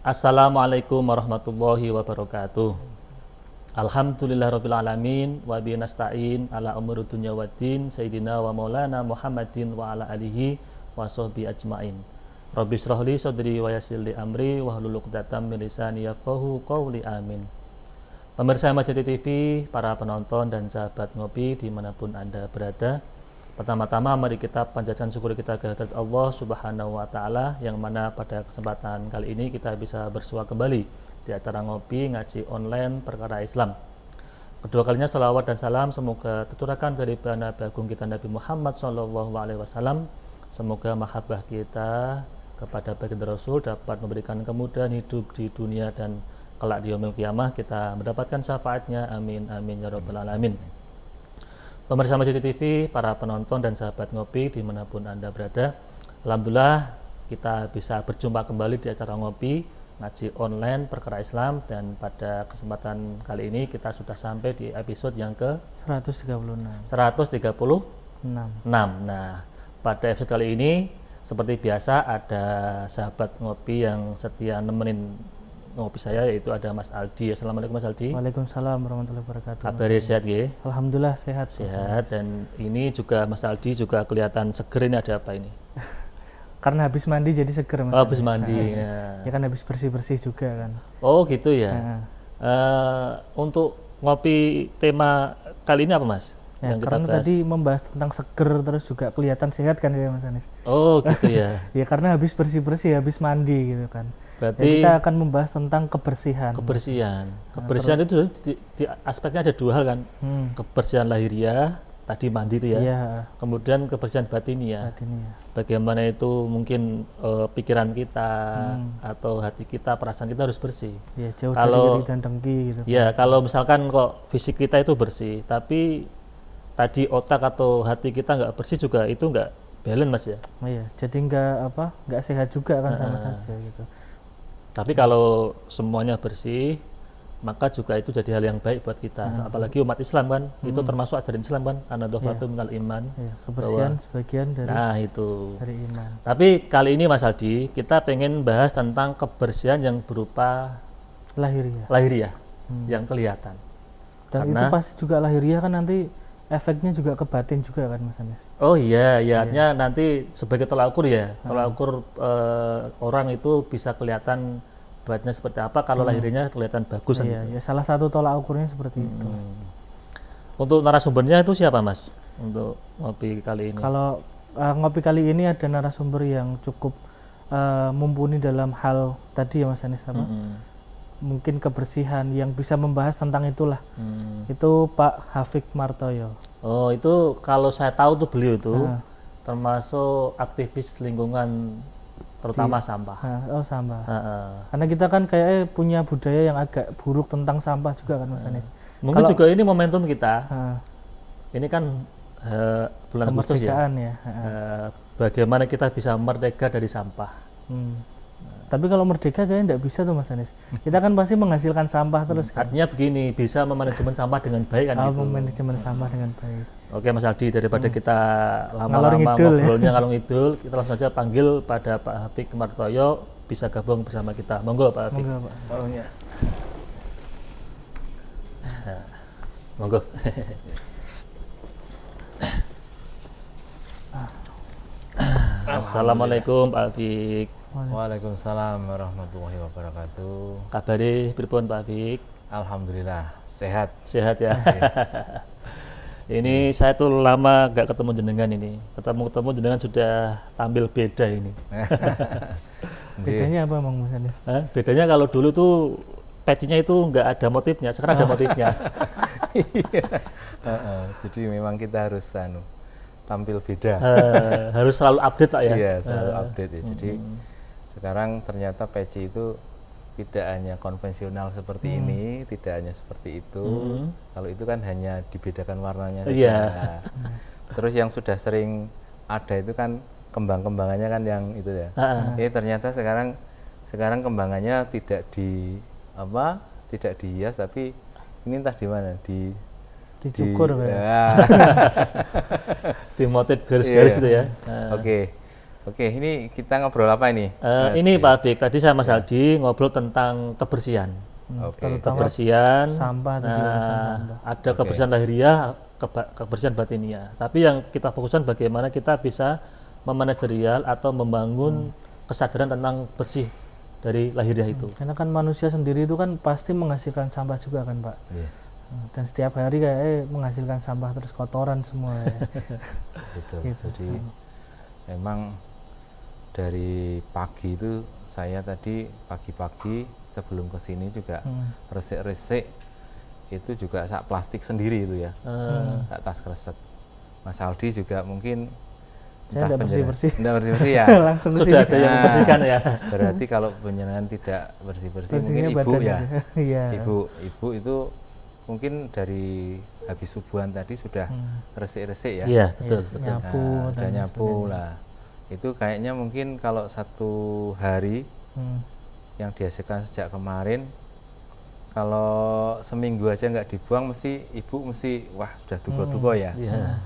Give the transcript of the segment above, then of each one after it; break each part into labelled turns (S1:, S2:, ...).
S1: Assalamualaikum warahmatullahi wabarakatuh. Alhamdulillahirabbil alamin wa bihi nasta'in ala umuri dunya waddin sayyidina wa maulana Muhammadin wa ala alihi wa sahbihi ajmain. Rabbi shrah li sadri wa yassir li amri wa hlul 'uqdatam min lisani yafqahu qawli amin. Pemirsa Majati TV, para penonton dan sahabat ngopi dimanapun Anda berada, pertama-tama mari kita panjatkan syukur kita kehadirat Allah Subhanahu wa Ta'ala, yang mana pada kesempatan kali ini kita bisa bersua kembali di acara ngopi ngaji online perkara Islam. Kedua kalinya sholawat dan salam semoga tercurahkan dari Nabi Agung kita Nabi Muhammad SAW. Semoga mahabbah kita kepada baginda Rasul dapat memberikan kemudahan hidup di dunia dan kelak di yaumil qiyamah kita mendapatkan syafaatnya, amin amin ya rabbal alamin. Pemirsa Majati TV, para penonton dan sahabat ngopi dimanapun Anda berada, alhamdulillah kita bisa berjumpa kembali di acara ngopi ngaji online perkara Islam, dan pada kesempatan kali ini kita sudah sampai di episode yang ke 136. Nah, pada episode kali ini seperti biasa ada sahabat ngopi yang setia nemenin ngopi saya, yaitu ada Mas Aldi. Assalamualaikum Mas Aldi.
S2: Waalaikumsalam warahmatullahi wabarakatuh.
S1: Kabarnya sehat ya?
S2: Alhamdulillah sehat.
S1: Sehat. Dan ini juga Mas Aldi juga kelihatan seger. Ini ada apa ini?
S2: Karena habis mandi jadi seger Mas.
S1: Oh, habis mandi ya.
S2: Ya kan habis bersih-bersih juga kan.
S1: Oh gitu ya. Untuk ngopi tema kali ini apa Mas?
S2: Ya,
S1: yang
S2: karena
S1: kita bahas?
S2: tadi membahas tentang seger terus juga kelihatan sehat kan ya Mas Anis.
S1: Oh gitu ya.
S2: Ya karena habis bersih-bersih, habis mandi gitu kan.
S1: Berarti
S2: ya, kita akan membahas tentang kebersihan.
S1: Kebersihan itu di aspeknya ada dua hal kan. Kebersihan lahiriah, tadi mandi itu ya.
S2: Iya.
S1: Kemudian kebersihan batiniah. Bagaimana itu mungkin pikiran kita atau hati kita, perasaan kita harus bersih.
S2: Ya, jauh
S1: kalau,
S2: dari iri dan dengki gitu.
S1: Ya, kalau misalkan kok fisik kita itu bersih, tapi tadi otak atau hati kita nggak bersih juga, itu nggak balance Mas ya.
S2: Oh, iya, jadi nggak sehat juga kan, sama saja gitu.
S1: Tapi kalau semuanya bersih, maka juga itu jadi hal yang baik buat kita. Apalagi umat Islam kan, itu termasuk ajaran Islam kan, an-nadhafatu minal iman.
S2: Kebersihan sebagian dari iman.
S1: Tapi kali ini Mas Aldi, kita pengen bahas tentang kebersihan yang berupa lahiriah yang kelihatan.
S2: Dan karena itu pasti juga lahiriah kan nanti efeknya juga ke batin juga kan Mas Anis.
S1: Oh iya, artinya nanti sebagai tolak ukur ya, tolak ukur orang itu bisa kelihatan batinnya seperti apa kalau lahirnya kelihatan bagus.
S2: Iya, ya salah satu tolak ukurnya seperti itu.
S1: Untuk narasumbernya itu siapa Mas untuk ngopi kali ini?
S2: Kalau ngopi kali ini ada narasumber yang cukup mumpuni dalam hal tadi ya Mas Anis, apa? Mungkin kebersihan yang bisa membahas tentang itulah. Itu Pak Hafik Martoyo.
S1: Oh, itu kalau saya tahu tuh beliau itu termasuk aktivis lingkungan, terutama sampah.
S2: Sampah. Karena kita kan kayak punya budaya yang agak buruk tentang sampah juga kan Mas Anis.
S1: Mungkin juga ini momentum kita. Ini kan bulan Agustus ya. Bagaimana kita bisa merdeka dari sampah.
S2: Tapi kalau merdeka kayaknya tidak bisa tuh Mas Anis. Kita kan pasti menghasilkan sampah terus kan?
S1: Artinya begini, bisa memanajemen sampah dengan baik kan gitu.
S2: Memanajemen sampah dengan baik.
S1: Oke Mas Aldi, daripada kita lama-lama ngobrolnya ngalung idul, kita langsung saja panggil pada Pak Hafik Martoyo, bisa gabung bersama kita. Monggo Pak Hafik.
S2: Monggo Pak.
S1: Oh ya. Monggo. Assalamualaikum Pak Hafik.
S3: Waalaikumsalam warahmatullahi wabarakatuh.
S1: Kabari pripun Pak Hafik?
S3: Alhamdulillah sehat.
S1: Sehat ya. Ini saya tuh lama gak ketemu jenengan ini. Ketemu jenengan sudah tampil beda ini.
S2: Bedanya apa Bang Mas Andi?
S1: Bedanya kalau dulu tuh patch-nya itu nggak ada motifnya, sekarang ada motifnya.
S3: Jadi memang kita harus tampil beda.
S1: Harus selalu update Pak ya?
S3: Iya, selalu update ya. Jadi sekarang ternyata peci itu tidak hanya konvensional seperti ini, tidak hanya seperti itu. Kalau itu kan hanya dibedakan warnanya saja. Terus yang sudah sering ada itu kan kembang-kembangannya kan yang itu ya. Ini ternyata sekarang kembangannya tidak dihias, tapi ini entah di mana,
S2: dicukur
S3: ya.
S1: Di motif garis-garis gitu ya.
S3: Oke. Oke, ini kita ngobrol apa ini?
S1: Ini Pak Abik, tadi saya Mas Aldi ngobrol tentang kebersihan.
S3: Oke.
S2: Terutama
S1: Kebersihan,
S2: sampah tadi, urusan sampah.
S1: ada kebersihan lahiriah, kebersihan batiniah. Tapi yang kita fokuskan bagaimana kita bisa memanajerial atau membangun kesadaran tentang bersih dari lahiriah itu.
S2: Karena kan manusia sendiri itu kan pasti menghasilkan sampah juga kan Pak.
S3: Iya.
S2: Dan setiap hari kayak menghasilkan sampah terus kotoran semua ya.
S3: Betul.
S2: Gitu.
S3: Jadi memang dari pagi itu saya tadi pagi-pagi sebelum ke sini juga resik-resik itu juga sak plastik sendiri itu ya. Sak tas kresek. Mas Aldi juga mungkin
S2: Saya enggak bersih-bersih.
S3: Enggak bersih-bersih ya.
S2: Langsung ke
S1: Sudah
S2: sini.
S1: ada yang membersihkan ya.
S3: Berarti kalau penjenengan tidak bersih-bersih mungkin
S2: Bersihnya
S3: ibu
S2: badan
S3: ya.
S2: aja. Iya.
S3: Ibu itu mungkin dari habis subuhan tadi sudah resik-resik ya.
S1: Iya, betul, betul.
S2: Nyapu
S3: Nah, udah
S2: dan
S3: nyapu lah. Itu kayaknya mungkin kalau satu hari yang dihasilkan sejak kemarin, kalau seminggu aja nggak dibuang, ibu mesti wah sudah duko-duko ya.
S1: Iya.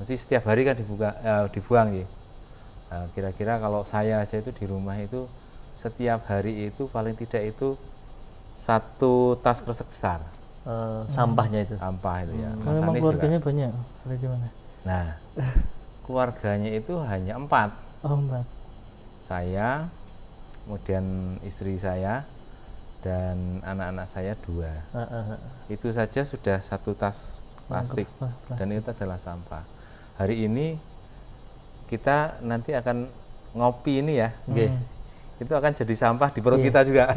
S3: Mesti setiap hari kan dibuang ya. Nah, kira-kira kalau saya aja itu di rumah itu setiap hari itu paling tidak itu satu tas kresek besar
S1: Sampahnya itu.
S3: sampah itu ya. Mas
S2: Memang
S3: Anies
S2: keluarganya
S3: juga.
S2: banyak atau gimana?
S3: Nah, keluarganya itu hanya 4.
S2: Oh, Mbak.
S3: Saya, kemudian istri saya, dan anak-anak saya 2. Itu saja sudah satu tas plastik, dan itu adalah sampah. Hari ini kita nanti akan ngopi ini ya, itu akan jadi sampah di perut kita juga.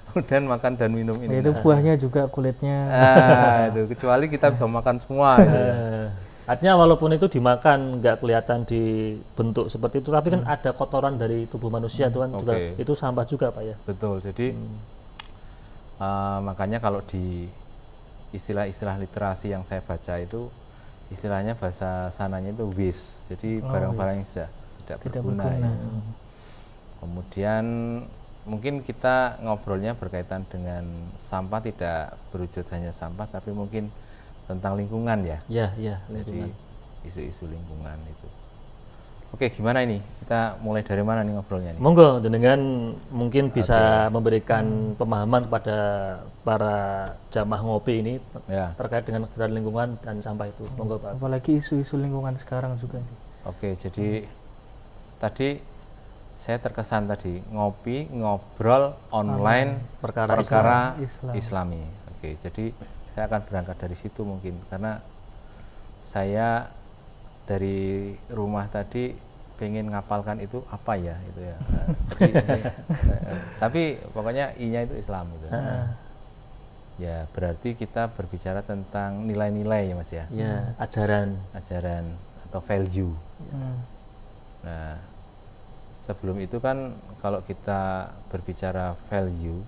S3: Kemudian makan dan minum ini.
S2: Itu buahnya juga kulitnya.
S3: Itu kecuali kita bisa makan semua. Gitu ya.
S1: Artinya walaupun itu dimakan nggak kelihatan di bentuk seperti itu, tapi kan ada kotoran dari tubuh manusia itu kan juga itu sampah juga Pak ya.
S3: Betul. Jadi makanya kalau di istilah-istilah literasi yang saya baca itu istilahnya bahasa sananya itu waste. Jadi barang-barang yang sudah tidak berguna. Ya. Kemudian mungkin kita ngobrolnya berkaitan dengan sampah, tidak berwujud hanya sampah, tapi mungkin tentang lingkungan ya.
S1: Iya,
S3: Jadi isu-isu lingkungan itu. Oke, gimana ini? Kita mulai dari mana nih ngobrolnya nih?
S1: Monggo dengan mungkin bisa memberikan pemahaman kepada para jamaah ngopi ini terkait dengan kesadaran lingkungan dan sampah itu. Monggo Pak.
S2: Apalagi isu-isu lingkungan sekarang juga sih.
S3: Oke, jadi tadi saya terkesan tadi ngobrol online perkara Islami. Oke, jadi saya akan berangkat dari situ mungkin karena saya dari rumah tadi pengen ngapalkan itu apa ya itu ya. Tapi pokoknya I-nya itu Islam gitu. Ya berarti kita berbicara tentang nilai-nilai ya Mas ya.
S1: Ya, ajaran
S3: atau value. Nah, sebelum itu kan kalau kita berbicara value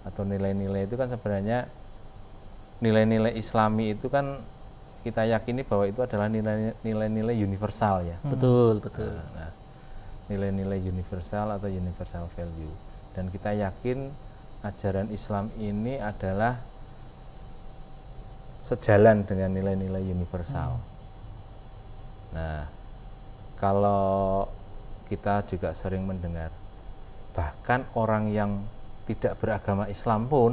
S3: atau nilai-nilai itu kan sebenarnya nilai-nilai Islami itu kan kita yakini bahwa itu adalah nilai-nilai universal ya.
S1: Betul.
S3: Nah, nilai-nilai universal atau universal value. Dan kita yakin ajaran Islam ini adalah sejalan dengan nilai-nilai universal. Nah, kalau kita juga sering mendengar bahkan orang yang tidak beragama Islam pun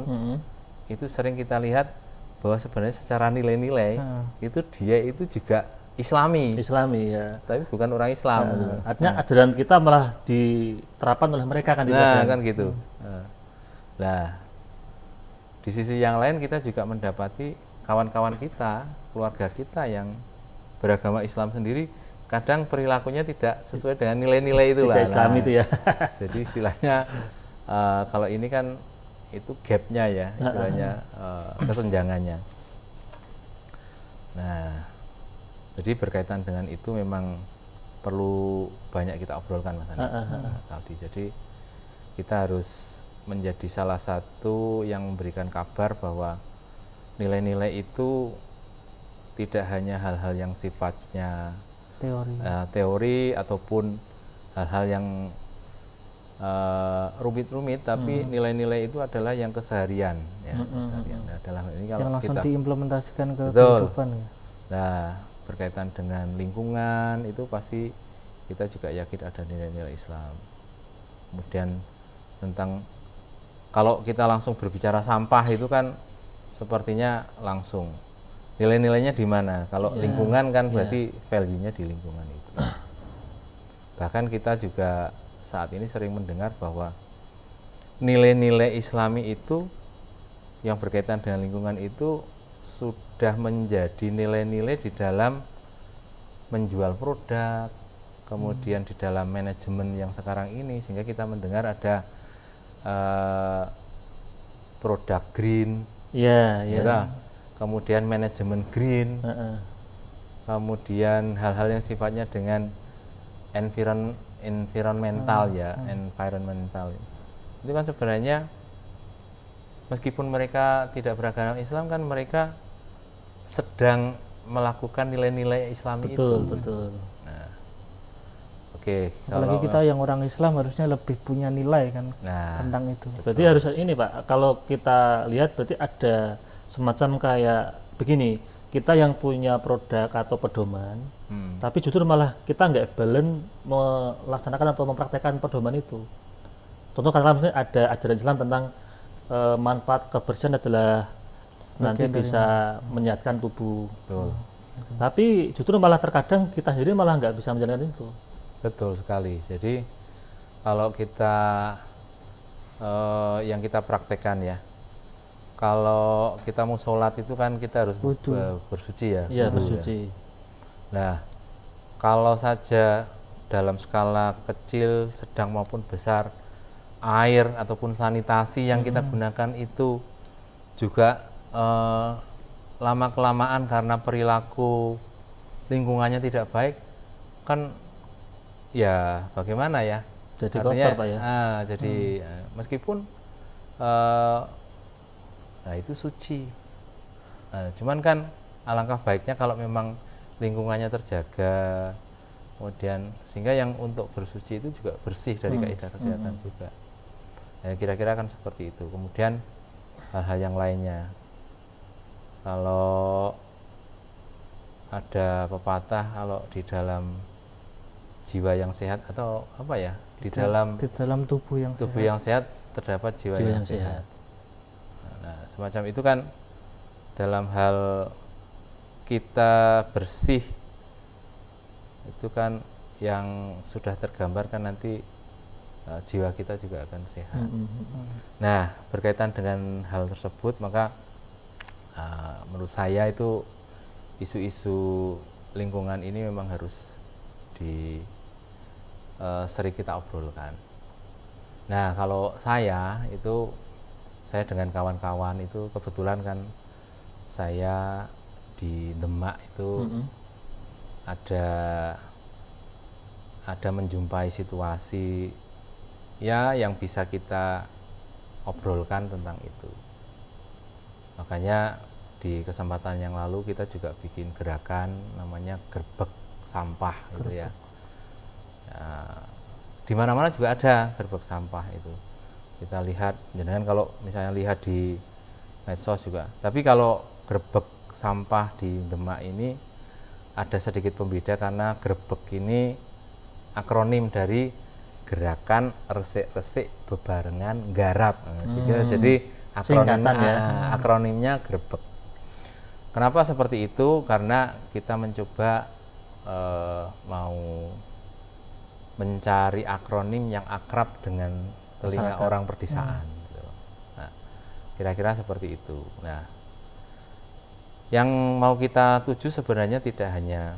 S3: itu sering kita lihat bahwa sebenarnya secara nilai-nilai itu dia itu juga Islami
S1: ya.
S3: Tapi bukan orang Islam.
S1: Artinya ajaran kita malah diterapkan oleh mereka kan itu.
S3: Nah, kan gitu. Nah, di sisi yang lain kita juga mendapati kawan-kawan kita, keluarga kita yang beragama Islam sendiri kadang perilakunya tidak sesuai dengan nilai-nilai itu lah.
S1: Tidak Islam itu ya.
S3: Jadi istilahnya kalau ini kan itu gapnya ya, istilahnya kesenjangannya. Nah, jadi berkaitan dengan itu memang perlu banyak kita obrolkan Mas Aldi. Jadi kita harus menjadi salah satu yang memberikan kabar bahwa nilai-nilai itu tidak hanya hal-hal yang sifatnya teori ataupun hal-hal yang rumit-rumit, tapi nilai-nilai itu adalah yang keseharian ya, keseharian. Nah, dalam ini kalau
S2: yang langsung
S3: kita
S2: diimplementasikan ke kehidupan ya.
S3: Nah, berkaitan dengan lingkungan itu pasti kita juga yakin ada nilai-nilai Islam. Kemudian tentang kalau kita langsung berbicara sampah itu kan sepertinya langsung nilai-nilainya di mana. Kalau lingkungan kan berarti value-nya di lingkungan itu. Bahkan kita juga saat ini sering mendengar bahwa nilai-nilai Islami itu yang berkaitan dengan lingkungan itu sudah menjadi nilai-nilai di dalam menjual produk, kemudian di dalam manajemen yang sekarang ini, sehingga kita mendengar ada produk green, kemudian manajemen green, kemudian hal-hal yang sifatnya dengan environmental environmental. Itu kan sebenarnya meskipun mereka tidak beragama Islam kan mereka sedang melakukan nilai-nilai Islami itu.
S1: Betul.
S3: Nah, oke.
S2: Apalagi kita yang orang Islam harusnya lebih punya nilai kan tentang itu.
S1: Berarti harus ini Pak, kalau kita lihat berarti ada semacam kayak begini, kita yang punya produk atau pedoman, tapi justru malah kita nggak balance melaksanakan atau mempraktekkan pedoman itu. Contoh katakanlah ada ajaran Islam tentang manfaat kebersihan adalah nanti bisa menyehatkan tubuh.
S3: Betul.
S1: Tapi justru malah terkadang kita sendiri malah nggak bisa menjalankan itu.
S3: Betul sekali. Jadi kalau kita yang kita praktekkan ya, kalau kita mau sholat itu kan kita harus bersuci ya.
S1: Iya, bersuci.
S3: Nah, kalau saja dalam skala kecil, sedang maupun besar, air ataupun sanitasi yang kita gunakan itu juga lama-kelamaan karena perilaku lingkungannya tidak baik, kan ya bagaimana ya?
S1: Jadi kotor Pak ya?
S3: Jadi meskipun nah itu suci, cuman kan alangkah baiknya kalau memang lingkungannya terjaga, kemudian sehingga yang untuk bersuci itu juga bersih dari kaidah kesehatan juga. Kira-kira kan seperti itu. Kemudian hal-hal yang lainnya, kalau ada pepatah kalau di dalam jiwa yang sehat atau apa ya, di dalam
S2: tubuh
S3: yang sehat terdapat jiwa yang sehat. Nah, semacam itu kan dalam hal kita bersih itu kan yang sudah tergambar kan nanti jiwa kita juga akan sehat. Nah, berkaitan dengan hal tersebut maka menurut saya itu isu-isu lingkungan ini memang harus sering kita obrolkan. Nah, kalau saya dengan kawan-kawan itu kebetulan kan saya di Demak itu ada menjumpai situasi ya yang bisa kita obrolkan tentang itu. Makanya di kesempatan yang lalu kita juga bikin gerakan namanya gerbek sampah gitu ya. Di mana-mana juga ada gerbek sampah itu. Kita lihat, jangan kalau misalnya lihat di medsos juga. Tapi kalau gerbek sampah di Demak ini ada sedikit pembeda karena gerbek ini akronim dari gerakan resik-resik bebarengan garap. Jadi akronimnya gerbek. Kenapa seperti itu? Karena kita mencoba mau mencari akronim yang akrab dengan telinga orang perdesaan. Nah, kira-kira seperti itu. Nah, yang mau kita tuju sebenarnya tidak hanya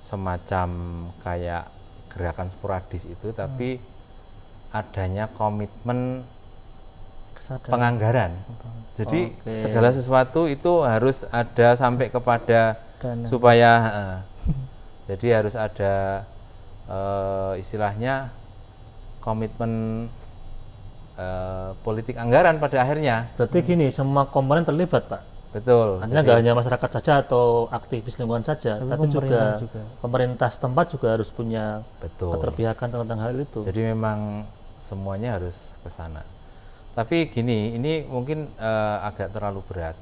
S3: semacam kayak gerakan sporadis itu, tapi adanya komitmen penganggaran. Jadi segala sesuatu itu harus ada sampai kepada dana. Supaya jadi harus ada istilahnya komitmen politik anggaran pada akhirnya.
S1: Berarti gini, semua komponen terlibat Pak.
S3: Betul.
S1: Artinya nggak hanya masyarakat saja atau aktivis lingkungan saja, tapi juga pemerintah setempat juga harus punya keterpihakan tentang hal itu.
S3: Jadi memang semuanya harus ke sana. Tapi gini, ini mungkin agak terlalu berat.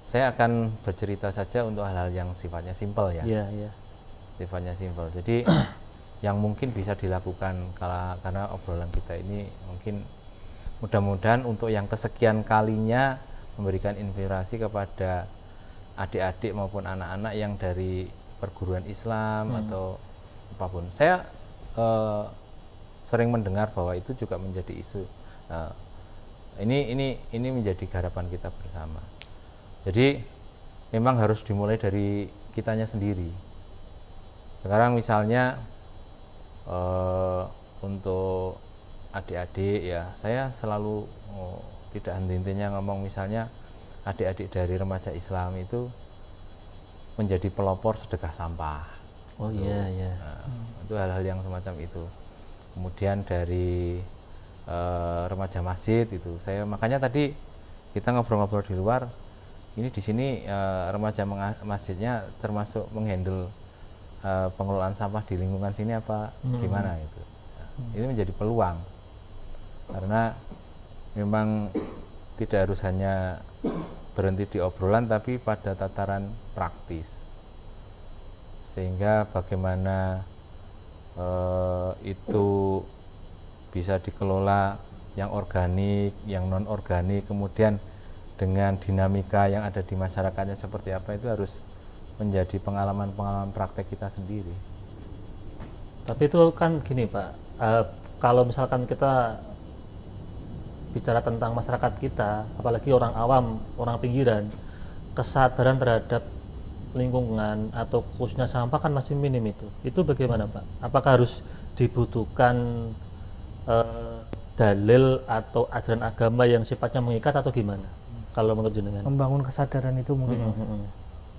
S3: saya akan bercerita saja untuk hal-hal yang sifatnya simpel ya.
S1: Iya, iya.
S3: Sifatnya simpel. Jadi yang mungkin bisa dilakukan karena obrolan kita ini mungkin mudah-mudahan untuk yang kesekian kalinya memberikan inspirasi kepada adik-adik maupun anak-anak yang dari perguruan Islam atau apapun. Saya sering mendengar bahwa itu juga menjadi isu. Ini menjadi garapan kita bersama. Jadi memang harus dimulai dari kitanya sendiri. Sekarang misalnya untuk adik-adik ya, saya selalu tidak henti-hentinya ngomong, misalnya adik-adik dari remaja Islam itu menjadi pelopor sedekah sampah.
S1: Oh iya, iya.
S3: Itu hal-hal yang semacam itu. Kemudian dari remaja masjid itu, saya makanya tadi kita ngobrol-ngobrol di luar, ini di sini remaja masjidnya termasuk menghandle pengelolaan sampah di lingkungan sini apa gimana itu. Ini menjadi peluang, karena memang tidak harus hanya berhenti di obrolan tapi pada tataran praktis, sehingga bagaimana itu bisa dikelola yang organik, yang non organik, kemudian dengan dinamika yang ada di masyarakatnya seperti apa, itu harus menjadi pengalaman-pengalaman praktek kita sendiri.
S1: Tapi itu kan gini Pak, kalau misalkan kita bicara tentang masyarakat kita, apalagi orang awam, orang pinggiran, kesadaran terhadap lingkungan atau khususnya sampah kan masih minim itu. Itu bagaimana Pak? Apakah harus dibutuhkan dalil atau ajaran agama yang sifatnya mengikat atau gimana? Kalau menurut jenengan?
S2: Membangun kesadaran itu mungkin.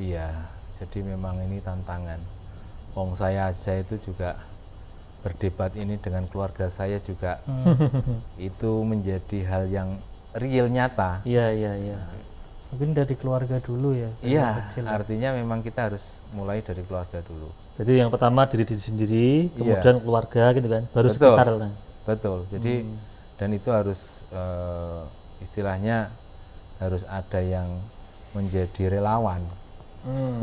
S3: Iya, jadi memang ini tantangan. Wong saya aja itu juga berdebat ini dengan keluarga saya juga, itu menjadi hal yang real, nyata.
S1: Iya, iya, iya.
S2: Mungkin dari keluarga dulu ya.
S3: Iya,
S2: kecil.
S3: artinya memang kita harus mulai dari keluarga dulu.
S1: Jadi yang pertama diri sendiri, kemudian keluarga gitu kan, baru
S3: Betul.
S1: sekitar lah.
S3: Betul. Jadi dan itu harus istilahnya harus ada yang menjadi relawan.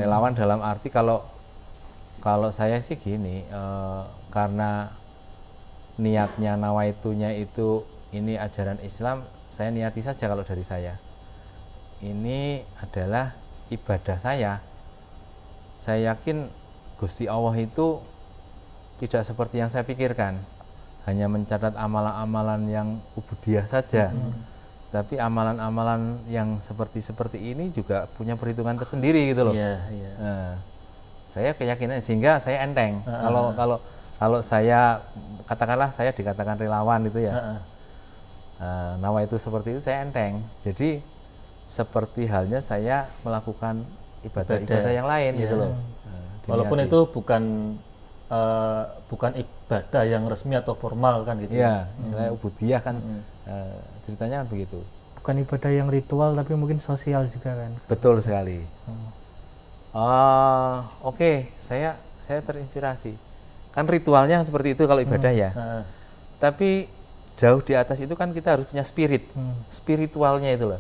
S3: Relawan dalam arti kalau saya sih gini, karena niatnya nawaitunya itu ini ajaran Islam, saya niati saja kalau dari saya. Ini adalah ibadah saya. Saya yakin Gusti Allah itu tidak seperti yang saya pikirkan, hanya mencatat amalan-amalan yang ubudiyah saja. Tapi amalan-amalan yang seperti ini juga punya perhitungan tersendiri gitu loh.
S1: Iya, iya.
S3: Nah, saya keyakinan sehingga saya enteng. Kalau saya katakanlah saya dikatakan relawan itu ya. Nawa itu seperti itu saya enteng. Jadi seperti halnya saya melakukan ibadah-ibadah yang lain gitu loh.
S1: Walaupun itu bukan ibadah yang resmi atau formal kan gitu.
S3: Iya, misalnya ubudiyah kan ceritanya kan begitu.
S2: Bukan ibadah yang ritual tapi mungkin sosial juga kan.
S3: Betul sekali. Oke, saya terinspirasi. Kan ritualnya seperti itu kalau ibadah ya. Tapi jauh di atas itu kan kita harus punya spirit, spiritualnya itu loh.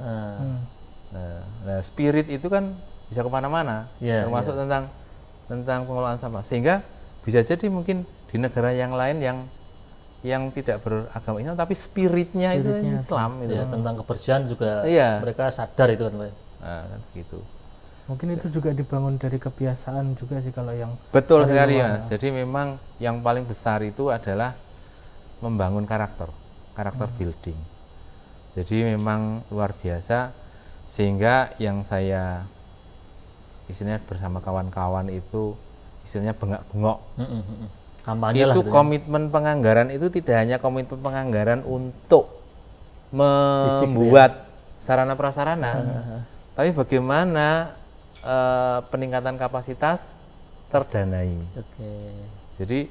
S3: Nah, spirit itu kan bisa kemana-mana, termasuk tentang pengelolaan sampah. Sehingga bisa jadi mungkin di negara yang lain yang tidak beragama Islam tapi spiritnya itu Islam itu.
S1: Ya, tentang kebersihan juga mereka sadar itu kan Pak.
S3: Nah, kan gitu.
S2: Mungkin itu juga dibangun dari kebiasaan juga sih kalau yang
S3: betul sekali ya. Jadi memang yang paling besar itu adalah membangun karakter building. Jadi memang luar biasa, sehingga yang saya istilahnya bersama kawan-kawan itu istilahnya bengak-bengok.
S1: Kampanye
S3: itu
S1: lah,
S3: komitmen penganggaran itu tidak hanya komitmen penganggaran untuk membuat sarana prasarana, tapi bagaimana peningkatan kapasitas terdanai. Jadi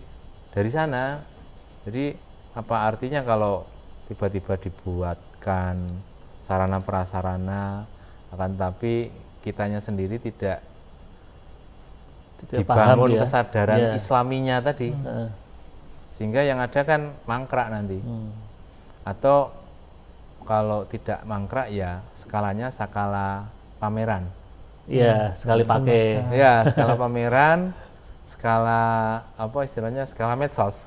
S3: dari sana, jadi apa artinya kalau tiba-tiba dibuatkan sarana prasarana, akan tapi kitanya sendiri tidak dibangun paham, kesadaran islaminya tadi, sehingga yang ada kan mangkrak nanti. Atau kalau tidak mangkrak ya skalanya skala pameran.
S1: Iya, sekali pakai.
S3: Ya, skala pameran, skala apa istilahnya, skala medsos.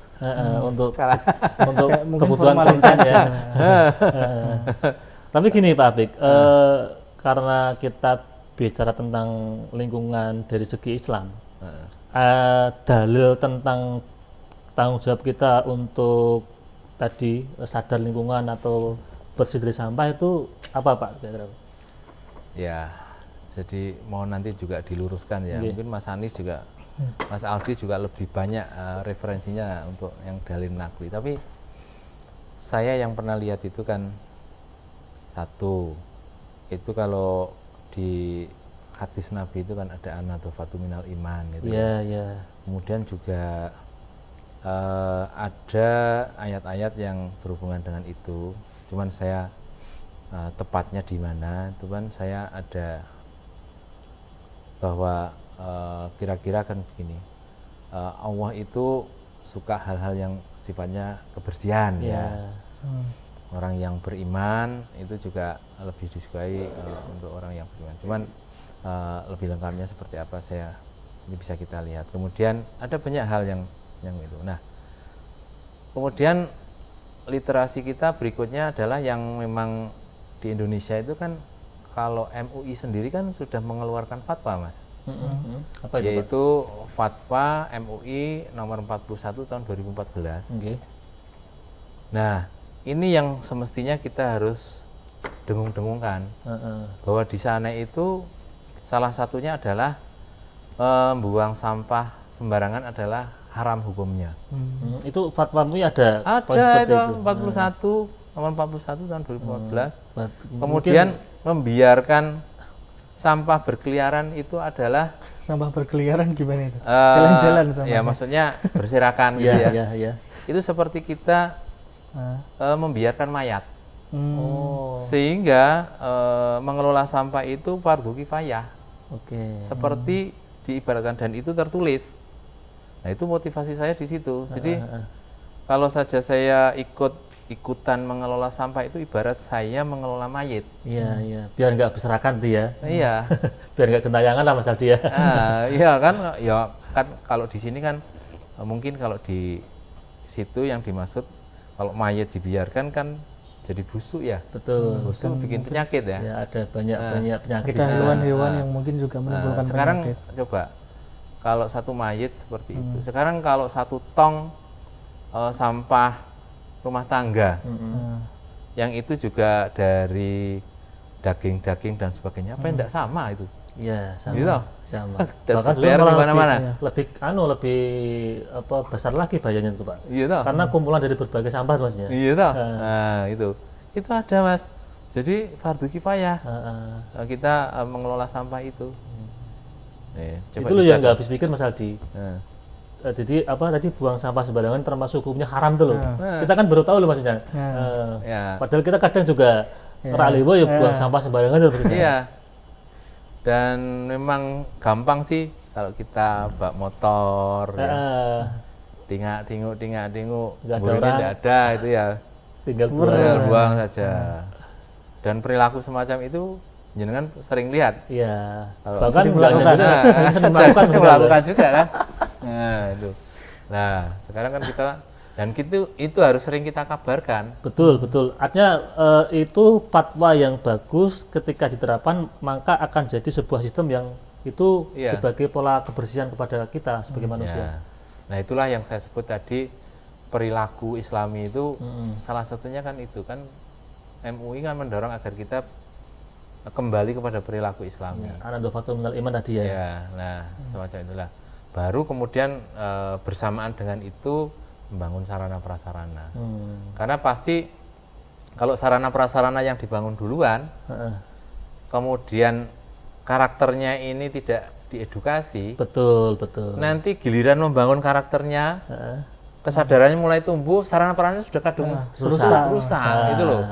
S1: Untuk
S3: Skala
S1: untuk
S2: Mungkin
S1: kebutuhan
S2: formalitas
S1: konten ya. Tapi gini Pak Apik, karena kita bicara tentang lingkungan dari segi Islam, dalil tentang tanggung jawab kita untuk tadi sadar lingkungan atau bersih dari sampah itu apa Pak? Kira-kira?
S3: Ya, jadi mau nanti juga diluruskan ya.
S1: Oke.
S3: Mungkin Mas Anies juga, Mas Aldi juga lebih banyak referensinya untuk yang dalil nakli. Tapi saya yang pernah lihat itu kan, satu, itu kalau di hadis Nabi itu kan ada an-nadhafatu minal iman gitu.
S1: Iya, iya.
S3: Kemudian juga ada ayat-ayat yang berhubungan dengan itu. Cuman saya tepatnya di mana, itu kan saya ada bahwa kira-kira kan begini, Allah itu suka hal-hal yang sifatnya kebersihan ya. Orang yang beriman itu juga lebih disukai untuk orang yang beriman. Cuman lebih lengkapnya seperti apa ini bisa kita lihat. Kemudian ada banyak hal yang itu. Nah, kemudian literasi kita berikutnya adalah yang memang di Indonesia itu kan, kalau MUI sendiri kan sudah mengeluarkan fatwa, Mas.
S1: Apa itu Pak?
S3: Yaitu fatwa MUI nomor 41 tahun 2014.
S1: Oke.
S3: Nah, ini yang semestinya kita harus dengung-dengungkan, bahwa di sana itu salah satunya adalah membuang sampah sembarangan adalah haram hukumnya.
S1: Itu fatwa MUI ada poin
S3: Ada
S1: seperti
S3: itu
S1: itu.
S3: nomor 41 tahun 2014.
S1: Mungkin-
S3: Kemudian membiarkan sampah berkeliaran itu adalah
S2: Sampah berkeliaran gimana itu? Jalan-jalan sama.
S3: ya maksudnya berserakan gitu
S1: Iya,
S3: ya.
S1: iya, iya.
S3: Itu seperti kita membiarkan mayat.
S1: Oh,
S3: Sehingga mengelola sampah itu fardu kifayah.
S1: oke.
S3: Seperti diibaratkan, dan itu tertulis. Nah, itu motivasi saya di situ. Jadi kalau saja saya ikutan mengelola sampah, itu ibarat saya mengelola mayit.
S1: Iya, iya. Biar nggak berserakan tuh ya.
S3: Nah, iya.
S1: Biar nggak gentayangan lah Mas Aldi ya.
S3: Iya kan, ya kan kalau di sini kan mungkin kalau di situ yang dimaksud kalau mayit dibiarkan kan jadi busuk ya.
S1: Betul.
S3: Busuk bikin penyakit ya.
S1: Ya, ada banyak penyakit di
S2: Ada
S1: situ.
S2: hewan-hewan yang mungkin juga menimbulkan
S3: Sekarang
S2: penyakit.
S3: coba kalau satu mayit seperti itu. Sekarang kalau satu tong sampah rumah tangga yang itu juga dari daging-daging dan sebagainya, apa yang tidak sama itu?
S1: Iya, sama.
S3: Gitu.
S1: Sama.
S3: Dan
S1: Bahkan
S3: berbayar
S1: malah
S3: di mana-mana.
S1: lebih apa besar lagi bahayanya itu, Pak.
S3: Iya toh.
S1: Karena kumpulan dari berbagai sampah Masnya.
S3: Iya toh. Nah, itu ada, Mas. Jadi fardu kifayah kita mengelola sampah itu.
S1: Itu loh yang nggak habis pikir Mas Aldi.
S3: Nah.
S1: Jadi apa tadi buang sampah sembarangan termasuk hukumnya haram tuh loh. Kita kan baru tahu loh maksudnya.
S3: Ya.
S1: Padahal kita kadang juga raliwo ya buang sampah sembarangan tuh maksudnya.
S3: Iya. Dan memang gampang sih kalau kita bak motor, tingak-tinguk,
S1: Nggak ada
S3: burunya
S1: orang.
S3: tidak ada itu ya,
S1: Tinggal
S3: tinggal
S1: buang.
S3: buang saja. Dan perilaku semacam itu jenengan sering lihat.
S1: Iya.
S3: Kalau
S1: Bahkan
S2: sering
S1: nggak hanya
S2: melakukan.
S1: juga, sering melakukan
S3: Sering
S1: maksudnya.
S3: melakukan juga kan. Nah itu. Nah sekarang kan kita, dan itu harus sering kita kabarkan.
S1: Betul, betul. Artinya itu fatwa yang bagus ketika diterapkan maka akan jadi sebuah sistem yang itu
S3: Iya.
S1: sebagai pola kebersihan kepada kita sebagai manusia.
S3: Ya. Nah itulah yang saya sebut tadi, perilaku Islami itu salah satunya kan itu kan, MUI kan mendorong agar kita kembali kepada perilaku Islami.
S1: An-nadhafatu minal iman tadi ya.
S3: Ya, nah semacam itulah. Baru kemudian bersamaan dengan itu membangun sarana prasarana. Karena pasti kalau sarana prasarana yang dibangun duluan, kemudian karakternya ini tidak diedukasi,
S1: Betul, betul.
S3: nanti giliran membangun karakternya, kesadarannya mulai tumbuh, sarana prasarana sudah kadung rusak, itu loh.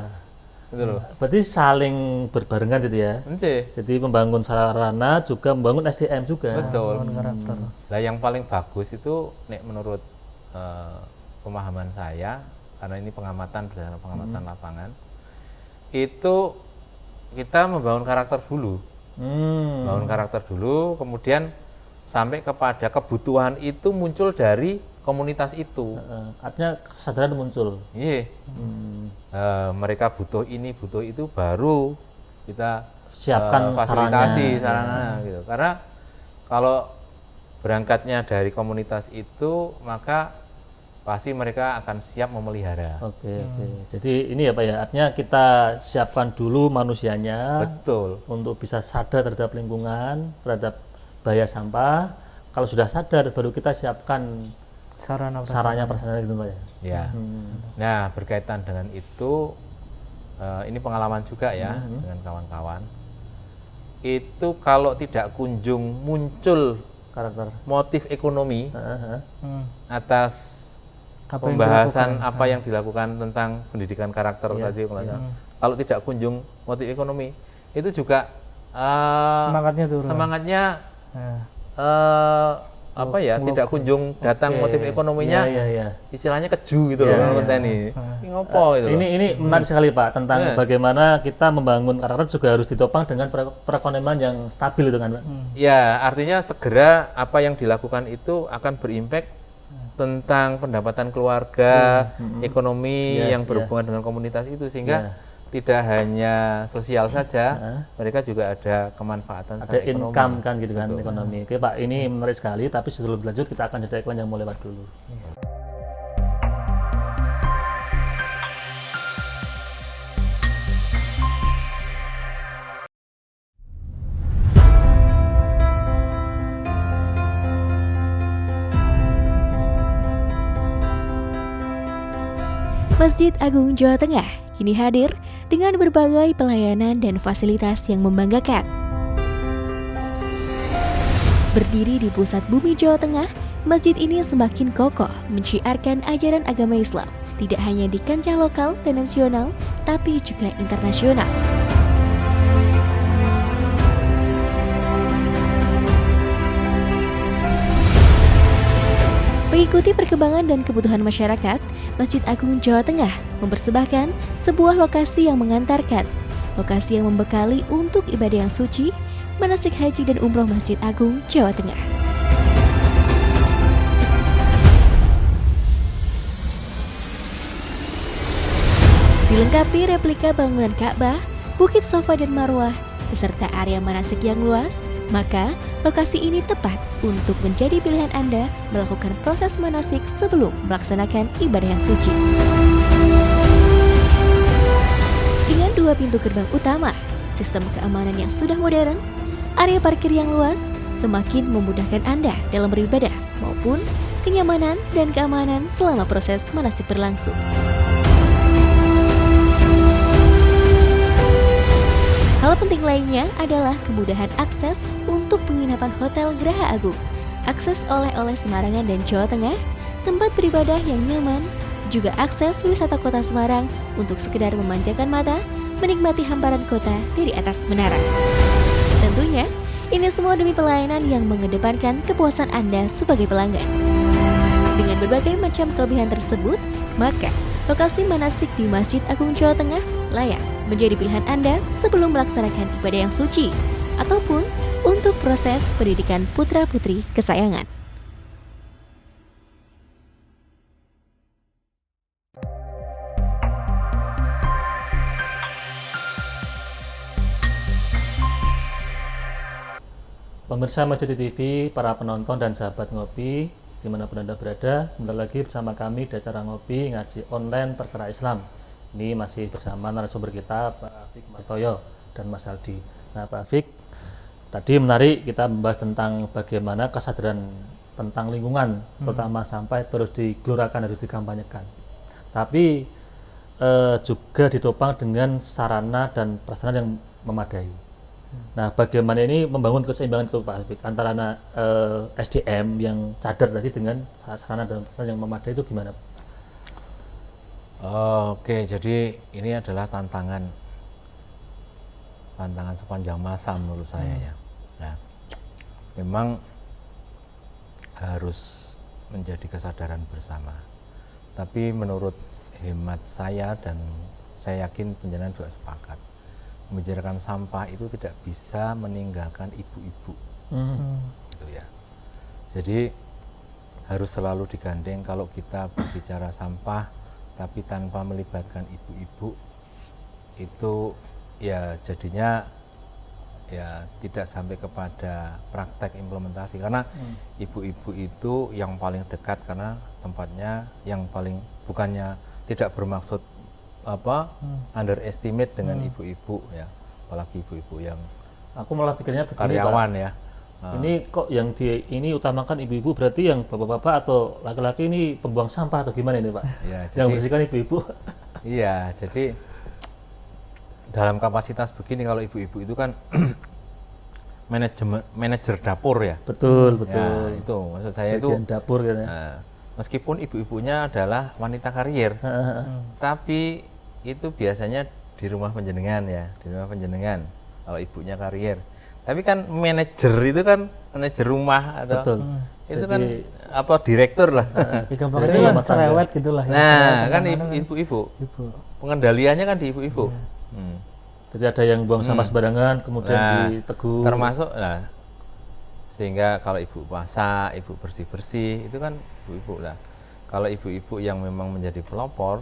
S3: Itu loh.
S1: Berarti saling berbarengan gitu ya. Jadi membangun sarana juga membangun SDM juga.
S3: Betul.
S2: Karakter.
S3: Nah, yang paling bagus itu menurut pemahaman saya, karena ini pengamatan berdasarkan pengamatan lapangan, itu kita membangun karakter dulu. Bangun karakter dulu, kemudian sampai kepada kebutuhan itu muncul dari komunitas itu.
S1: Artinya kesadaran muncul.
S3: Iya. Mereka butuh ini, butuh itu, baru kita
S1: Siapkan
S3: fasilitasi
S1: sarana.
S3: sarana gitu. Karena kalau berangkatnya dari komunitas itu, maka pasti mereka akan siap memelihara.
S1: Oke. Jadi ini ya Pak ya, artinya kita siapkan dulu manusianya
S3: Betul.
S1: untuk bisa sadar terhadap lingkungan, terhadap bahaya sampah. Kalau sudah sadar, baru kita siapkan sarana prasarana gitu Pak ya.
S3: Ya. Nah, berkaitan dengan itu, ini pengalaman juga ya dengan kawan-kawan. Itu kalau tidak kunjung muncul
S1: Karakter.
S3: motif ekonomi atas
S2: Apa yang
S3: pembahasan
S2: dilakukan?
S3: apa yang dilakukan tentang pendidikan karakter tadi, kalau tidak kunjung motif ekonomi, itu juga
S2: Semangatnya turun.
S3: semangatnya
S2: Nah,
S3: tidak kunjung datang motif ekonominya.
S1: Iya.
S3: Istilahnya keju gitu loh ini. Ini ngopo gitu loh.
S1: Ini menarik sekali Pak tentang bagaimana kita membangun karakter juga harus ditopang dengan perekonomian yang stabil itu kan Pak.
S3: Ya, artinya segera apa yang dilakukan itu akan berimpact tentang pendapatan keluarga, ekonomi yang berhubungan dengan komunitas itu, sehingga tidak hanya sosial saja, mereka juga ada kemanfaatan
S1: Ada
S3: secara ekonomi.
S1: income kan gitu kan,
S3: Betul.
S1: ekonomi. Oke Pak, ini menarik sekali, tapi sebelum lanjut kita akan jeda iklan yang mau lewat dulu.
S4: Masjid Agung Jawa Tengah kini hadir dengan berbagai pelayanan dan fasilitas yang membanggakan. Berdiri di pusat bumi Jawa Tengah, masjid ini semakin kokoh menciarkan ajaran agama Islam, tidak hanya di kancah lokal dan nasional, tapi juga internasional. Mengikuti perkembangan dan kebutuhan masyarakat, Masjid Agung Jawa Tengah mempersembahkan sebuah lokasi yang mengantarkan, lokasi yang membekali untuk ibadah yang suci, manasik haji dan umroh Masjid Agung Jawa Tengah. Dilengkapi replika bangunan Ka'bah, Bukit Safa dan Marwah, beserta area manasik yang luas, maka lokasi ini tepat untuk menjadi pilihan Anda melakukan proses manasik sebelum melaksanakan ibadah yang suci. Dengan 2 pintu gerbang utama, sistem keamanan yang sudah modern, area parkir yang luas semakin memudahkan Anda dalam beribadah maupun kenyamanan dan keamanan selama proses manasik berlangsung. Hal penting lainnya adalah kemudahan akses untuk penginapan Hotel Geraha Agung, akses oleh-oleh Semarangan dan Jawa Tengah, tempat beribadah yang nyaman, juga akses wisata kota Semarang untuk sekedar memanjakan mata, menikmati hamparan kota dari atas menara. Tentunya, ini semua demi pelayanan yang mengedepankan kepuasan Anda sebagai pelanggan. Dengan berbagai macam kelebihan tersebut, maka lokasi manasik di Masjid Agung Jawa Tengah layak menjadi pilihan Anda sebelum melaksanakan ibadah yang suci ataupun untuk proses pendidikan putra-putri kesayangan.
S1: Pemirsa Masjid TV, para penonton dan sahabat ngopi, dimanapun Anda berada, kembali lagi bersama kami di acara ngopi ngaji online perkara Islam. Ini masih bersama narasumber kita Pak Afik Martoyo dan Mas Aldi. Nah Pak Afik, tadi menarik kita membahas tentang bagaimana kesadaran tentang lingkungan, terutama sampah terus digelurakan, harus dikampanyekan. Tapi juga ditopang dengan sarana dan prasarana yang memadai. Nah, bagaimana ini membangun keseimbangan itu Pak Afik antara SDM yang cadar tadi dengan sarana dan prasarana yang memadai itu gimana?
S3: Oke, jadi ini adalah tantangan sepanjang masa menurut saya ya. Nah, memang harus menjadi kesadaran bersama. Tapi menurut hemat saya dan saya yakin penjelasan juga sepakat membicarakan sampah itu tidak bisa meninggalkan ibu-ibu, gitu ya. Jadi harus selalu digandeng kalau kita berbicara sampah, tapi tanpa melibatkan ibu-ibu, itu ya jadinya ya tidak sampai kepada praktek implementasi, karena ibu-ibu itu yang paling dekat, karena tempatnya yang paling, bukannya tidak bermaksud underestimate dengan ibu-ibu ya, apalagi ibu-ibu yang
S1: Aku malah pikirnya begini,
S3: karyawan
S1: Pak.
S3: ya.
S1: Ini kok yang ini utamakan ibu-ibu, berarti yang bapak-bapak atau laki-laki ini pembuang sampah atau gimana ini, Pak?
S3: Ya,
S1: Yang
S3: jadi-
S1: bersihkan ibu-ibu.
S3: Iya, jadi dalam kapasitas begini, kalau ibu-ibu itu kan manajer dapur ya.
S1: Betul,
S3: Ya,
S1: betul.
S3: itu maksud saya itu.
S1: Bagian dapur kan ya.
S3: Meskipun ibu-ibunya adalah wanita karier, tapi itu biasanya di rumah penjenengan ya, di rumah penjenengan kalau ibunya karier. Tapi kan manajer itu kan manajer rumah atau
S1: Betul.
S3: itu
S1: Jadi-
S3: kan apa direktur lah.
S2: Ya, gampangnya
S1: Jadi
S2: itu kan
S1: rumah tangga.
S2: cerewet gitulah ya.
S3: Nah,
S2: Cerewet
S3: kan
S2: kadang-kadang
S3: ibu-ibu,
S2: ibu.
S3: pengendaliannya kan di ibu-ibu.
S1: Jadi ada yang buang sampah sembarangan, kemudian
S3: Nah,
S1: ditegur.
S3: termasuk sehingga kalau ibu masak, ibu bersih-bersih, itu kan ibu-ibu lah. Kalau ibu-ibu yang memang menjadi pelopor,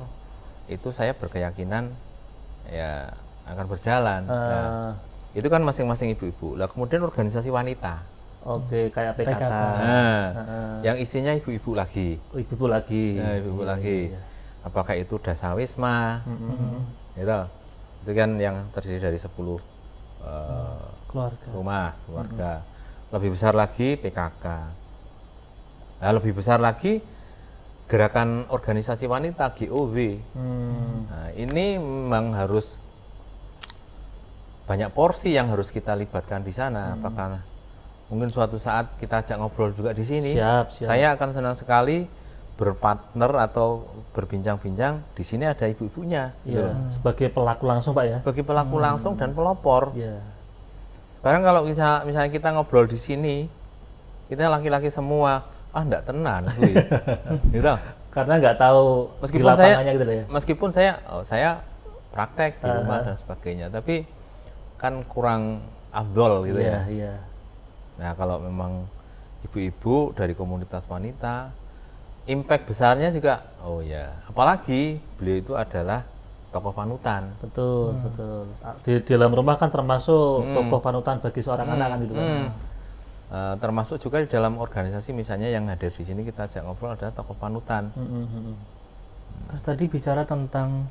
S3: itu saya berkeyakinan ya akan berjalan. Nah, itu kan masing-masing ibu-ibu. Lah kemudian organisasi wanita.
S1: Oke, kayak PKK.
S2: PKK.
S3: Nah, yang isinya ibu-ibu lagi.
S1: Oh, ibu-ibu lagi.
S3: Nah, ibu-ibu lagi. Apakah itu dasawisma? Gitu. Itu kan yang terdiri dari 10
S2: Keluarga.
S3: rumah, keluarga. Lebih besar lagi PKK. Nah, lebih besar lagi gerakan organisasi wanita GOW. Nah, ini memang harus banyak porsi yang harus kita libatkan di sana. Apakah mungkin suatu saat kita ajak ngobrol juga di sini?
S1: Siap, siap.
S3: Saya akan senang sekali berpartner atau berbincang-bincang di sini ada ibu-ibunya. gitu
S1: Iya,
S3: loh.
S1: sebagai pelaku langsung, Pak ya.
S3: Bagi pelaku langsung dan pelopor.
S1: Iya.
S3: Sekarang kalau misalnya kita ngobrol di sini, kita laki-laki semua, enggak tenan, kuy. Gitu.
S1: Karena nggak tahu di
S3: Meskipun saya,
S1: lapangannya gitu ya.
S3: meskipun saya praktek di rumah dan sebagainya, tapi kan kurang afdol gitu
S1: Iya,
S3: ya.
S1: iya.
S3: Nah kalau memang ibu-ibu dari komunitas wanita, impact besarnya juga, oh ya, apalagi beliau itu adalah tokoh panutan.
S1: Betul, betul. Di dalam rumah kan termasuk tokoh panutan bagi seorang anak kan gitu kan.
S3: Termasuk juga di dalam organisasi misalnya yang hadir di sini kita ajak ngobrol adalah tokoh panutan.
S2: Terus tadi bicara tentang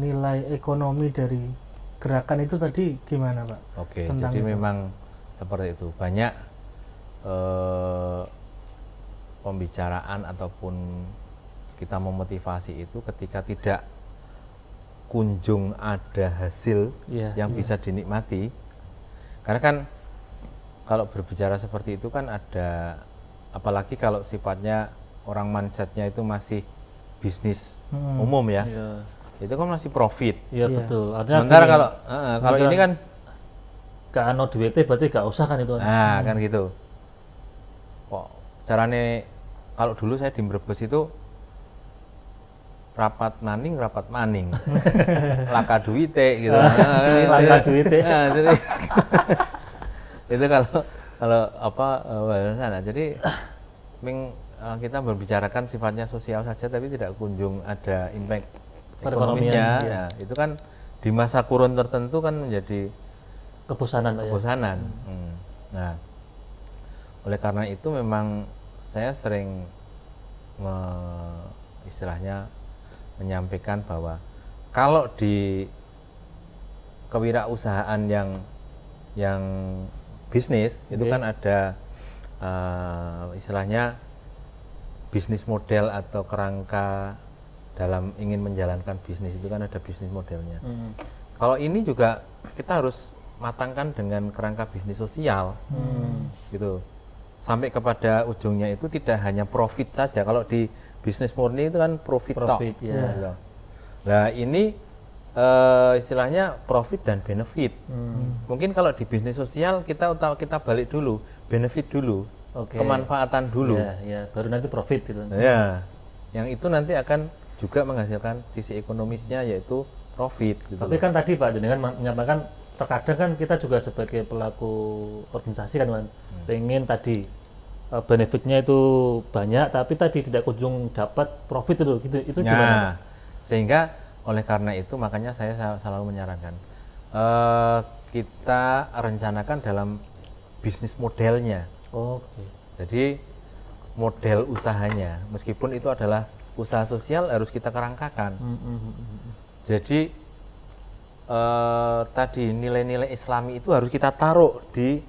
S2: nilai ekonomi dari gerakan itu tadi gimana, Pak?
S3: Oke,
S2: Tentang
S3: jadi
S2: itu.
S3: memang seperti itu. Banyak pembicaraan ataupun kita memotivasi itu ketika tidak kunjung ada hasil
S1: Iya,
S3: yang bisa dinikmati. Karena kan kalau berbicara seperti itu kan ada, apalagi kalau sifatnya orang mindsetnya itu masih bisnis umum ya, itu kan masih profit.
S1: Iya,
S2: Iya.
S1: betul. Artinya
S3: Sementara
S1: gini,
S3: kalau ini kan,
S1: gak ano duitnya berarti gak usah kan itu.
S3: nah kan gitu. Kok carane kalau dulu saya di Brebes itu rapat maning laka duite gitu.
S1: Laka duite.
S3: Nah, jadi itu kalau apa sana. Jadi kita berbicarakan sifatnya sosial saja tapi tidak kunjung ada impact
S1: Perekonomian,
S3: ekonominya.
S1: iya.
S3: Nah, itu kan di masa kurun tertentu kan menjadi
S1: Kebosanan, Pak ya.
S3: kebosanan. Nah, oleh karena itu memang saya sering istilahnya menyampaikan bahwa kalau di kewirausahaan yang bisnis itu kan ada istilahnya bisnis model atau kerangka dalam ingin menjalankan bisnis itu kan ada bisnis modelnya. Kalau ini juga kita harus matangkan dengan kerangka bisnis sosial, gitu. Sampai kepada ujungnya itu tidak hanya profit saja. Kalau di bisnis murni itu kan profit
S1: Profit,
S3: tok.
S1: ya.
S3: Gitu. Nah ini istilahnya profit dan benefit. Mungkin kalau di bisnis sosial kita balik dulu, benefit dulu,
S1: Oke.
S3: kemanfaatan dulu.
S1: Ya, ya, baru nanti profit gitu.
S3: Ya, yang itu nanti akan juga menghasilkan sisi ekonomisnya yaitu profit gitu.
S1: Tapi kan tadi Pak Jenengan menyampaikan terkadang kan kita juga sebagai pelaku organisasi kan Wan, pengen tadi benefitnya itu banyak tapi tadi tidak kunjung dapat profit itu gimana?
S3: Sehingga oleh karena itu makanya saya selalu menyarankan kita rencanakan dalam bisnis modelnya.
S1: Oke.
S3: Jadi model usahanya meskipun itu adalah usaha sosial harus kita kerangkakan. Jadi tadi nilai-nilai Islami itu harus kita taruh di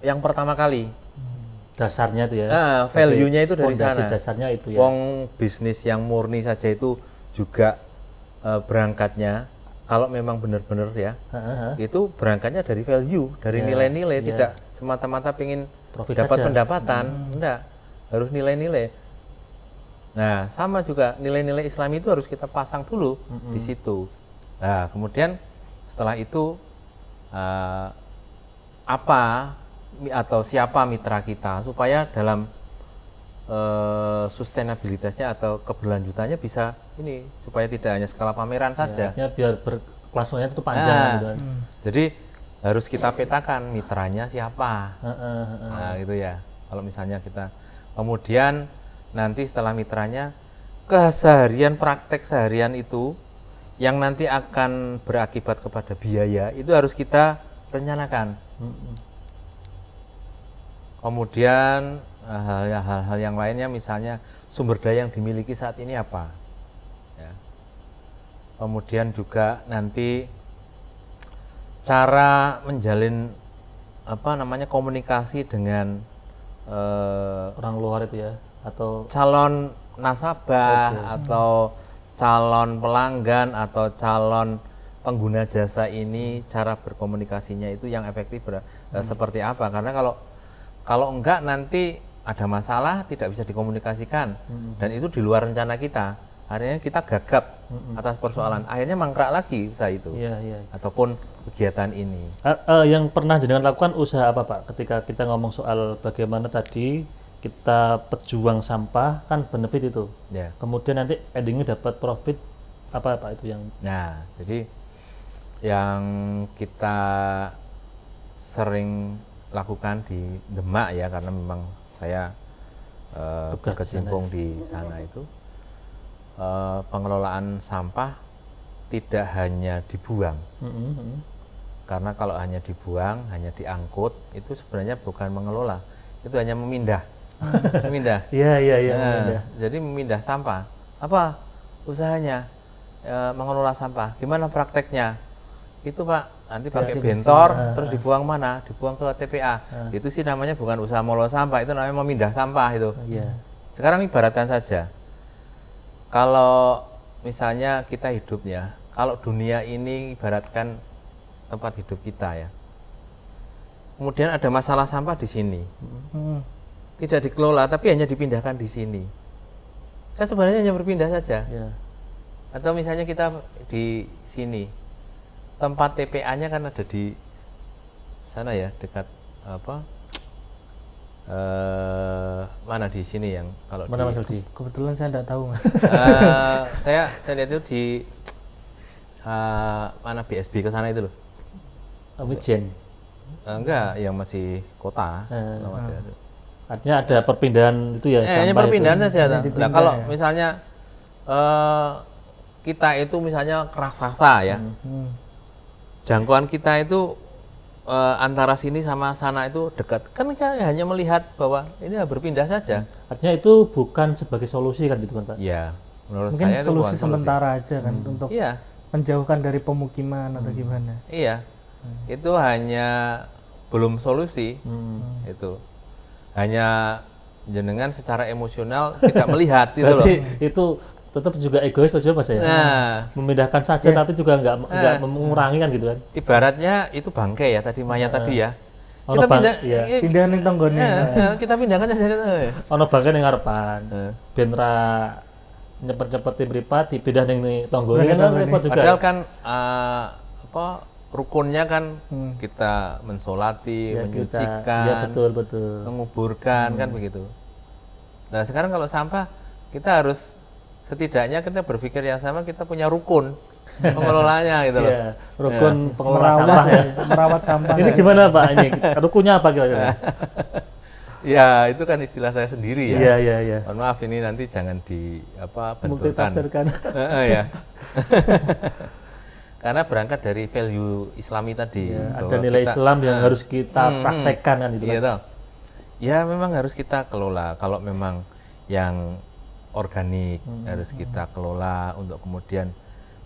S3: yang pertama kali.
S1: Dasarnya itu ya.
S3: Value-nya itu dari sana.
S1: Dasarnya itu ya.
S3: Wong bisnis yang murni saja itu juga berangkatnya kalau memang benar-benar ya, itu berangkatnya dari value, dari nilai-nilai, tidak semata-mata pengen
S1: profit
S3: dapat
S1: saja.
S3: pendapatan, enggak, harus nilai-nilai. Nah, sama juga nilai-nilai Islam itu harus kita pasang dulu di situ. Nah, kemudian setelah itu apa atau siapa mitra kita supaya dalam sustainabilitasnya atau keberlanjutannya bisa ini supaya tidak hanya skala pameran saja.
S1: Ya, biar kelasnya itu panjang gitu kan.
S3: Jadi harus kita petakan mitranya siapa. Nah, gitu ya. Kalau misalnya kita kemudian nanti setelah mitranya keseharian praktek seharian itu yang nanti akan berakibat kepada biaya itu harus kita rencanakan. Kemudian hal-hal yang lainnya misalnya sumber daya yang dimiliki saat ini apa ya. Kemudian juga nanti cara menjalin komunikasi dengan
S1: orang luar itu ya atau
S3: calon nasabah atau calon pelanggan atau calon pengguna jasa ini, cara berkomunikasinya itu yang efektif seperti apa, karena kalau enggak nanti ada masalah tidak bisa dikomunikasikan dan itu di luar rencana kita, akhirnya kita gagap atas persoalan, akhirnya mangkrak lagi usaha itu ataupun kegiatan ini.
S1: Yang pernah jenengan lakukan usaha apa Pak ketika kita ngomong soal bagaimana tadi kita pejuang sampah kan benefit itu kemudian nanti endingnya dapat profit apa Pak itu yang
S3: jadi yang kita sering lakukan di Demak ya, karena memang saya berkecimpung di sana itu pengelolaan sampah tidak hanya dibuang, karena kalau hanya dibuang, hanya diangkut itu sebenarnya bukan mengelola, itu hanya memindah. Memindah.
S1: Memindah.
S3: Jadi memindah sampah. Apa usahanya? Mengelola sampah. Gimana prakteknya? Itu Pak, nanti pakai bentor, terus dibuang mana? Dibuang ke TPA. Itu sih namanya bukan usaha mengelola sampah, itu namanya memindah sampah itu. Sekarang ibaratkan saja, kalau misalnya kita hidupnya, kalau dunia ini ibaratkan tempat hidup kita ya. Kemudian ada masalah sampah di sini. Tidak dikelola tapi hanya dipindahkan di sini, kan sebenarnya hanya berpindah saja. Atau misalnya kita di sini tempat TPA-nya kan ada di sana ya, dekat mana di sini yang kalau
S1: mana Mas Aldi?
S2: Kebetulan saya tidak tahu Mas.
S3: Saya lihat itu di mana BSB ke sana itu loh.
S1: Wijen.
S3: Enggak, yang masih kota.
S1: Artinya ada perpindahan itu ya,
S3: hanya perpindahan itu saja. Nah, kalau misalnya kita itu misalnya raksasa ya, jangkauan kita itu antara sini sama sana itu dekat, kan kita hanya melihat bahwa ini berpindah saja.
S1: Artinya itu bukan sebagai solusi kan gitu kan Pak?
S3: Iya, menurut
S2: mungkin
S3: saya
S2: solusi sementara aja kan untuk menjauhkan dari pemukiman atau gimana.
S3: Iya, itu hanya belum solusi. Itu hanya jenengan secara emosional tidak melihat gitu loh.
S1: Itu tetap juga egois saja Mas ya. Memindahkan saja tapi juga enggak mengurangi kan gitu kan.
S3: Ibaratnya itu bangkai ya tadi, mayat tadi ya.
S1: Kita
S2: pindah ning tonggone.
S3: Kita pindahkan saja.
S1: Ono bangkai ning ngarepan. Ben ra nyepet-nyepeti mripat dipindah ning tonggone kan repot juga.
S3: Padahal kan rukunnya kan kita mensolati, menyucikan,
S1: betul.
S3: menguburkan kan begitu. Nah sekarang kalau sampah kita harus setidaknya kita berpikir yang sama, kita punya rukun pengelolanya gitu loh.
S1: Iya, rukun pengelola sampah ya.
S2: Merawat sampah.
S1: Ini gimana Pak? Ini rukunnya apa kira-kira?
S3: Ya itu kan istilah saya sendiri ya.
S1: Iya, iya, iya.
S3: Mohon maaf ini nanti jangan benturkan.
S1: Multitafsirkan.
S3: Ya. Karena berangkat dari value Islami tadi.
S1: Ya, ada
S3: bahwa
S1: nilai
S3: kita-
S1: Islam yang harus kita praktekkan kan itu.
S3: Iya
S1: Kan?
S3: toh. Ya memang harus kita kelola. Kalau memang yang organik harus kita kelola untuk kemudian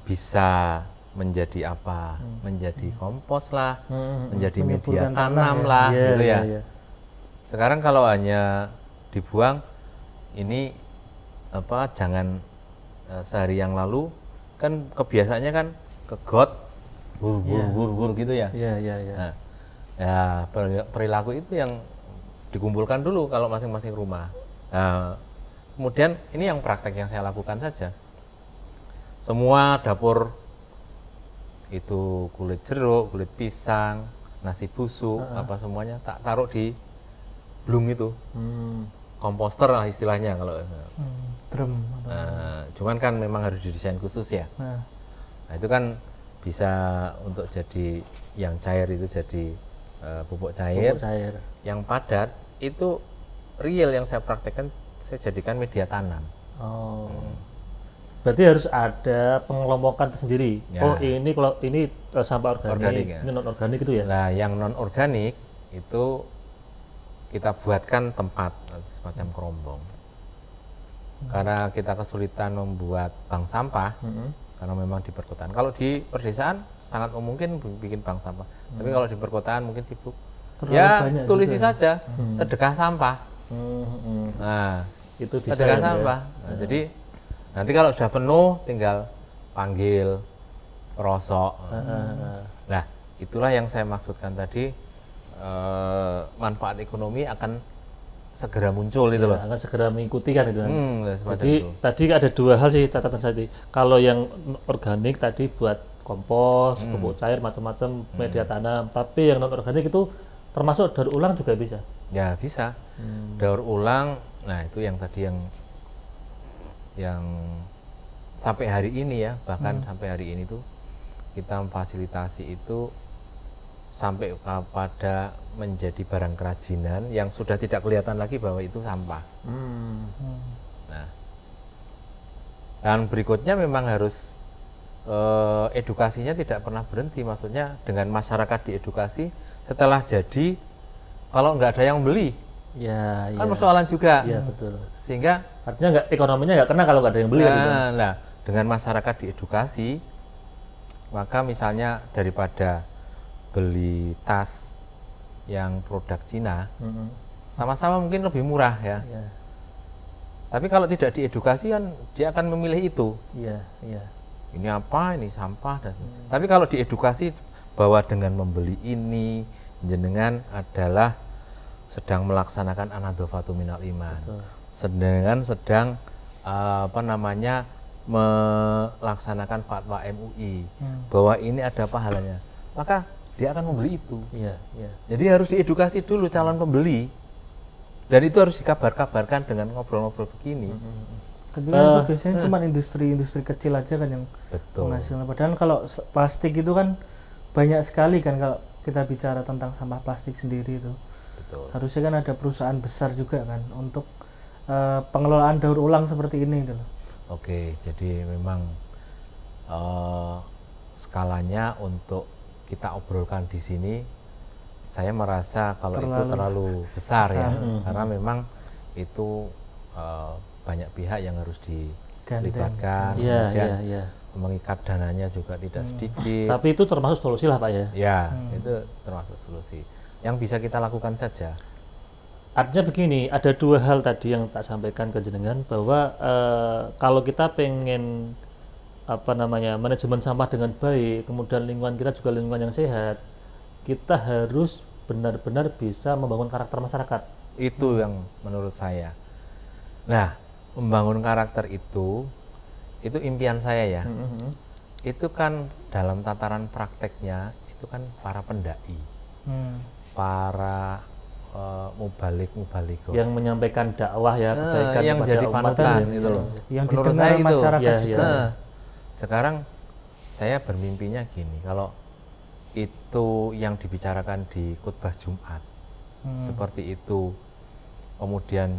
S3: bisa menjadi apa? Menjadi kompos lah, menjadi media
S2: Menyuburkan tanah
S3: tanam
S2: ya.
S3: lah,
S1: Iya,
S3: gitu
S1: iya,
S3: ya.
S1: iya.
S3: Sekarang kalau hanya dibuang, ini apa? Jangan sehari yang lalu kan kebiasaannya kan ke got, bur gitu ya.
S1: Iya, iya, iya.
S3: Nah, ya perilaku itu yang dikumpulkan dulu kalau masing-masing rumah. Nah, kemudian ini yang praktek yang saya lakukan saja. Semua dapur itu kulit jeruk, kulit pisang, nasi busuk, apa semuanya tak taruh di blung itu, komposter lah istilahnya kalau.
S2: Drum.
S3: Cuman kan memang harus didesain khusus ya. Nah itu kan bisa untuk jadi yang cair itu jadi pupuk cair.
S1: Pupuk cair.
S3: Yang padat itu real yang saya praktekkan, saya jadikan media tanam.
S1: Oh. Berarti harus ada pengelompokan tersendiri.
S3: Ya.
S1: Oh, ini kalau ini sampah organik,
S3: Organik, ya.
S1: ini non organik itu ya.
S3: Nah yang non organik itu kita buatkan tempat semacam kerombong. Karena kita kesulitan membuat bank sampah, karena memang di perkotaan. Kalau di pedesaan sangat mungkin bikin bank sampah. Tapi kalau di perkotaan mungkin sibuk.
S2: Terlalu
S3: Ya
S2: banyak
S3: tulisi
S2: juga
S3: saja sedekah sampah. Nah
S1: Itu bisa
S3: sedekah
S1: ya,
S3: sampah. Nah, jadi nanti kalau sudah penuh tinggal panggil rosok. Nah itulah yang saya maksudkan tadi, manfaat ekonomi akan segera muncul itu loh.
S1: akan segera mengikuti kan itu kan.
S3: Semacam
S1: Jadi
S3: itu.
S1: tadi ada dua hal sih catatan saya tadi. Kalau yang organik tadi buat kompos, pupuk cair macam-macam, media tanam. Tapi yang non organik itu termasuk daur ulang juga bisa.
S3: Ya bisa. Daur ulang. Nah itu yang tadi yang sampai hari ini ya, bahkan sampai hari ini tuh kita memfasilitasi itu sampai kepada menjadi barang kerajinan yang sudah tidak kelihatan lagi bahwa itu sampah. Nah, dan berikutnya memang harus edukasinya tidak pernah berhenti. Maksudnya dengan masyarakat diedukasi, setelah jadi kalau nggak ada yang beli,
S1: Ya,
S3: kan persoalan juga.
S1: Iya betul.
S3: Sehingga
S1: Artinya nggak, ekonominya nggak kena kalau nggak ada yang beli kan gitu.
S3: nah, dengan masyarakat diedukasi, maka misalnya daripada beli tas yang produk Cina, sama-sama mungkin lebih murah ya.
S1: Iya,
S3: Tapi kalau tidak diedukasi kan dia akan memilih itu.
S1: iya, iya.
S3: Ini apa? Ini sampah dan. Tapi kalau diedukasi bahwa dengan membeli ini jenengan adalah sedang melaksanakan anadzafatu minal iman.
S1: Betul.
S3: Sedang melaksanakan fatwa MUI bahwa ini ada pahalanya. Maka dia akan membeli itu.
S1: Iya, iya.
S3: Jadi harus diedukasi dulu calon pembeli. Dan itu harus dikabar-kabarkan dengan ngobrol-ngobrol begini.
S2: Tapi kan itu biasanya cuma industri-industri kecil aja kan yang
S3: Betul.
S2: menghasilkan. Padahal kalau plastik itu kan banyak sekali kan kalau kita bicara tentang sampah plastik sendiri itu.
S3: Betul.
S2: Harusnya kan ada perusahaan besar juga kan untuk pengelolaan daur ulang seperti ini gitu loh.
S3: Oke, jadi memang skalanya untuk kita obrolkan di sini, saya merasa kalau itu terlalu besar ya, karena memang itu banyak pihak yang harus dilibatkan,
S1: Iya,
S3: kemudian
S1: iya, iya.
S3: mengikat dananya juga tidak sedikit.
S1: Tapi itu termasuk solusi lah Pak ya.
S3: Ya, itu termasuk solusi yang bisa kita lakukan saja.
S1: Artinya begini, ada dua hal tadi yang tak sampaikan ke jenengan bahwa kalau kita pengen manajemen sampah dengan baik, kemudian lingkungan kita juga lingkungan yang sehat, kita harus benar-benar bisa membangun karakter masyarakat.
S3: Itu yang menurut saya. Nah, membangun karakter itu impian saya ya. Itu kan dalam tataran prakteknya itu kan para pendai, para mubalik-mubaliko.
S1: Yang menyampaikan dakwah ya, kebaikan
S3: yang
S1: kepada
S3: jadi
S1: umat
S3: panutan
S1: ya.
S3: gitu loh.
S2: Yang
S3: Menurut
S2: didengar
S3: saya itu.
S2: masyarakat
S1: Ya,
S2: juga.
S1: ya.
S3: Sekarang saya bermimpinya gini, kalau itu yang dibicarakan di khutbah Jumat seperti itu, kemudian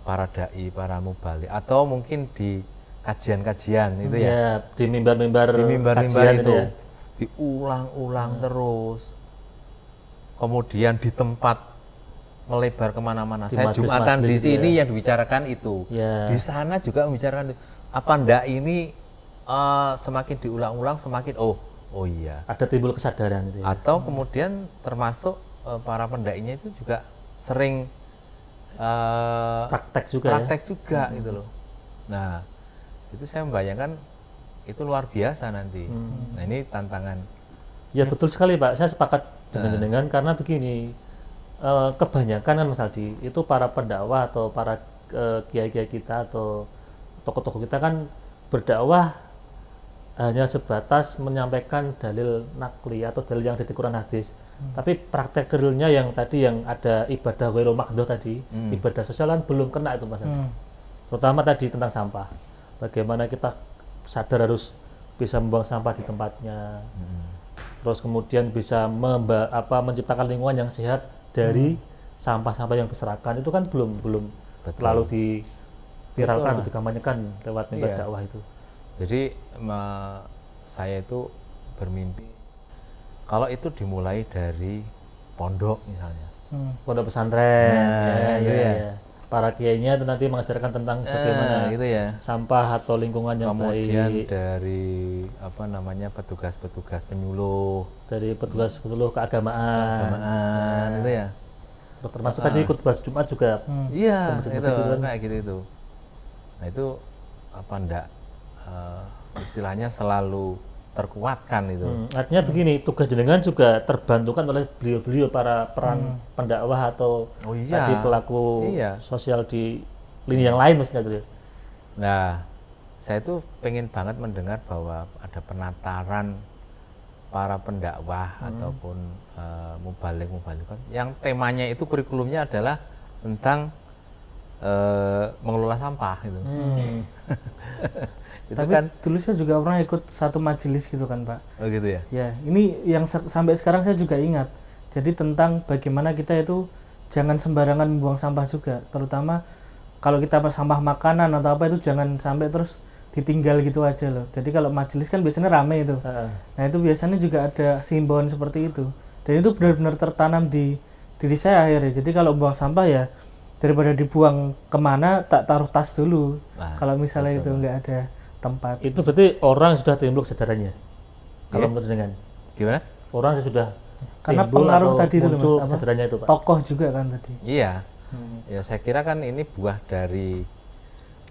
S3: para dai, para mubalik, atau mungkin di kajian-kajian itu ya,
S1: Ya, di mimbar-mimbar
S3: di mimbar-mimbar
S1: kajian
S3: itu
S1: ya.
S3: diulang-ulang terus, kemudian di tempat melebar kemana-mana.
S1: Di
S3: Saya Jumatan di
S1: majlis-majlis itu
S3: sini
S1: ya.
S3: yang dibicarakan itu,
S1: Ya.
S3: di sana juga membicarakan itu. Apa ndak ini semakin diulang-ulang semakin oh iya.
S1: Ada timbul kesadaran itu ya.
S3: Atau kemudian termasuk para pendainya itu juga sering
S1: Praktek juga
S3: juga gitu loh. Nah, itu saya membayangkan itu luar biasa nanti. Nah, ini tantangan.
S1: Ya betul sekali Pak, saya sepakat dengan jenengan karena begini, kebanyakan kan Mas Aldi, itu para pendakwah atau para kiai-kiai kita atau tokoh-tokoh kita kan berdakwah hanya sebatas menyampaikan dalil nakli atau dalil yang ada di Quran hadis. Tapi praktek realnya yang tadi yang ada ibadah ghairul mahdhuf tadi, ibadah sosial kan belum kena itu Mas Aldi. Terutama tadi tentang sampah. Bagaimana kita sadar harus bisa membuang sampah di tempatnya. Terus kemudian bisa menciptakan lingkungan yang sehat dari sampah-sampah yang berserakan, itu kan belum terlalu diviralkan atau dikampanyekan lewat mimbar dakwah itu.
S3: Jadi saya itu bermimpi kalau itu dimulai dari pondok misalnya,
S1: Pondok pesantren,
S3: gitu ya.
S1: para kiainya itu nanti mengajarkan tentang bagaimana
S3: gitu ya.
S1: sampah atau lingkungan yang
S3: Kemudian
S1: baik,
S3: dari petugas-petugas penyuluh,
S1: dari petugas keagamaan,
S3: gitu ya.
S1: termasuk tadi khutbah Jumat juga.
S3: Iya,
S1: Masjid-masjid
S3: itu
S1: itu kan.
S3: kayak gitu itu. Nah itu apa ndak istilahnya selalu terkuatkan itu.
S1: Artinya begini, tugas jenengan juga terbantukan oleh beliau-beliau para peran pendakwah atau
S3: Oh iya.
S1: tadi pelaku
S3: Iya.
S1: sosial di lini yang lain maksudnya itu.
S3: Nah, saya tuh pengen banget mendengar bahwa ada penataran para pendakwah ataupun mubalik-mubalikon yang temanya itu kurikulumnya adalah tentang mengelola sampah gitu. Itu
S2: Tapi
S3: kan
S2: dulu saya juga pernah ikut satu majelis gitu kan Pak.
S3: oh gitu ya.
S2: Ya, ini yang sampai sekarang saya juga ingat. Jadi tentang bagaimana kita itu jangan sembarangan membuang sampah juga, terutama kalau kita sampah makanan atau apa itu jangan sampai terus ditinggal gitu aja loh. Jadi kalau majelis kan biasanya rame itu. Nah itu biasanya juga ada himbauan seperti itu. Dan itu benar-benar tertanam di diri saya akhirnya. Jadi kalau buang sampah ya daripada dibuang kemana, tak taruh tas dulu.
S3: Nah,
S2: Kalau misalnya itu nggak ada tempat.
S1: Itu berarti orang sudah timbul kesadarannya. Kalau menurut dengan
S3: Gimana?
S1: orang sudah
S2: Karena
S1: timbul
S2: pengaruh
S1: atau
S2: tadi itu loh,
S1: muncul
S2: Mas, apa?
S1: kesadarannya itu Pak.
S2: Tokoh juga kan tadi.
S3: Iya. Ya saya kira kan ini buah dari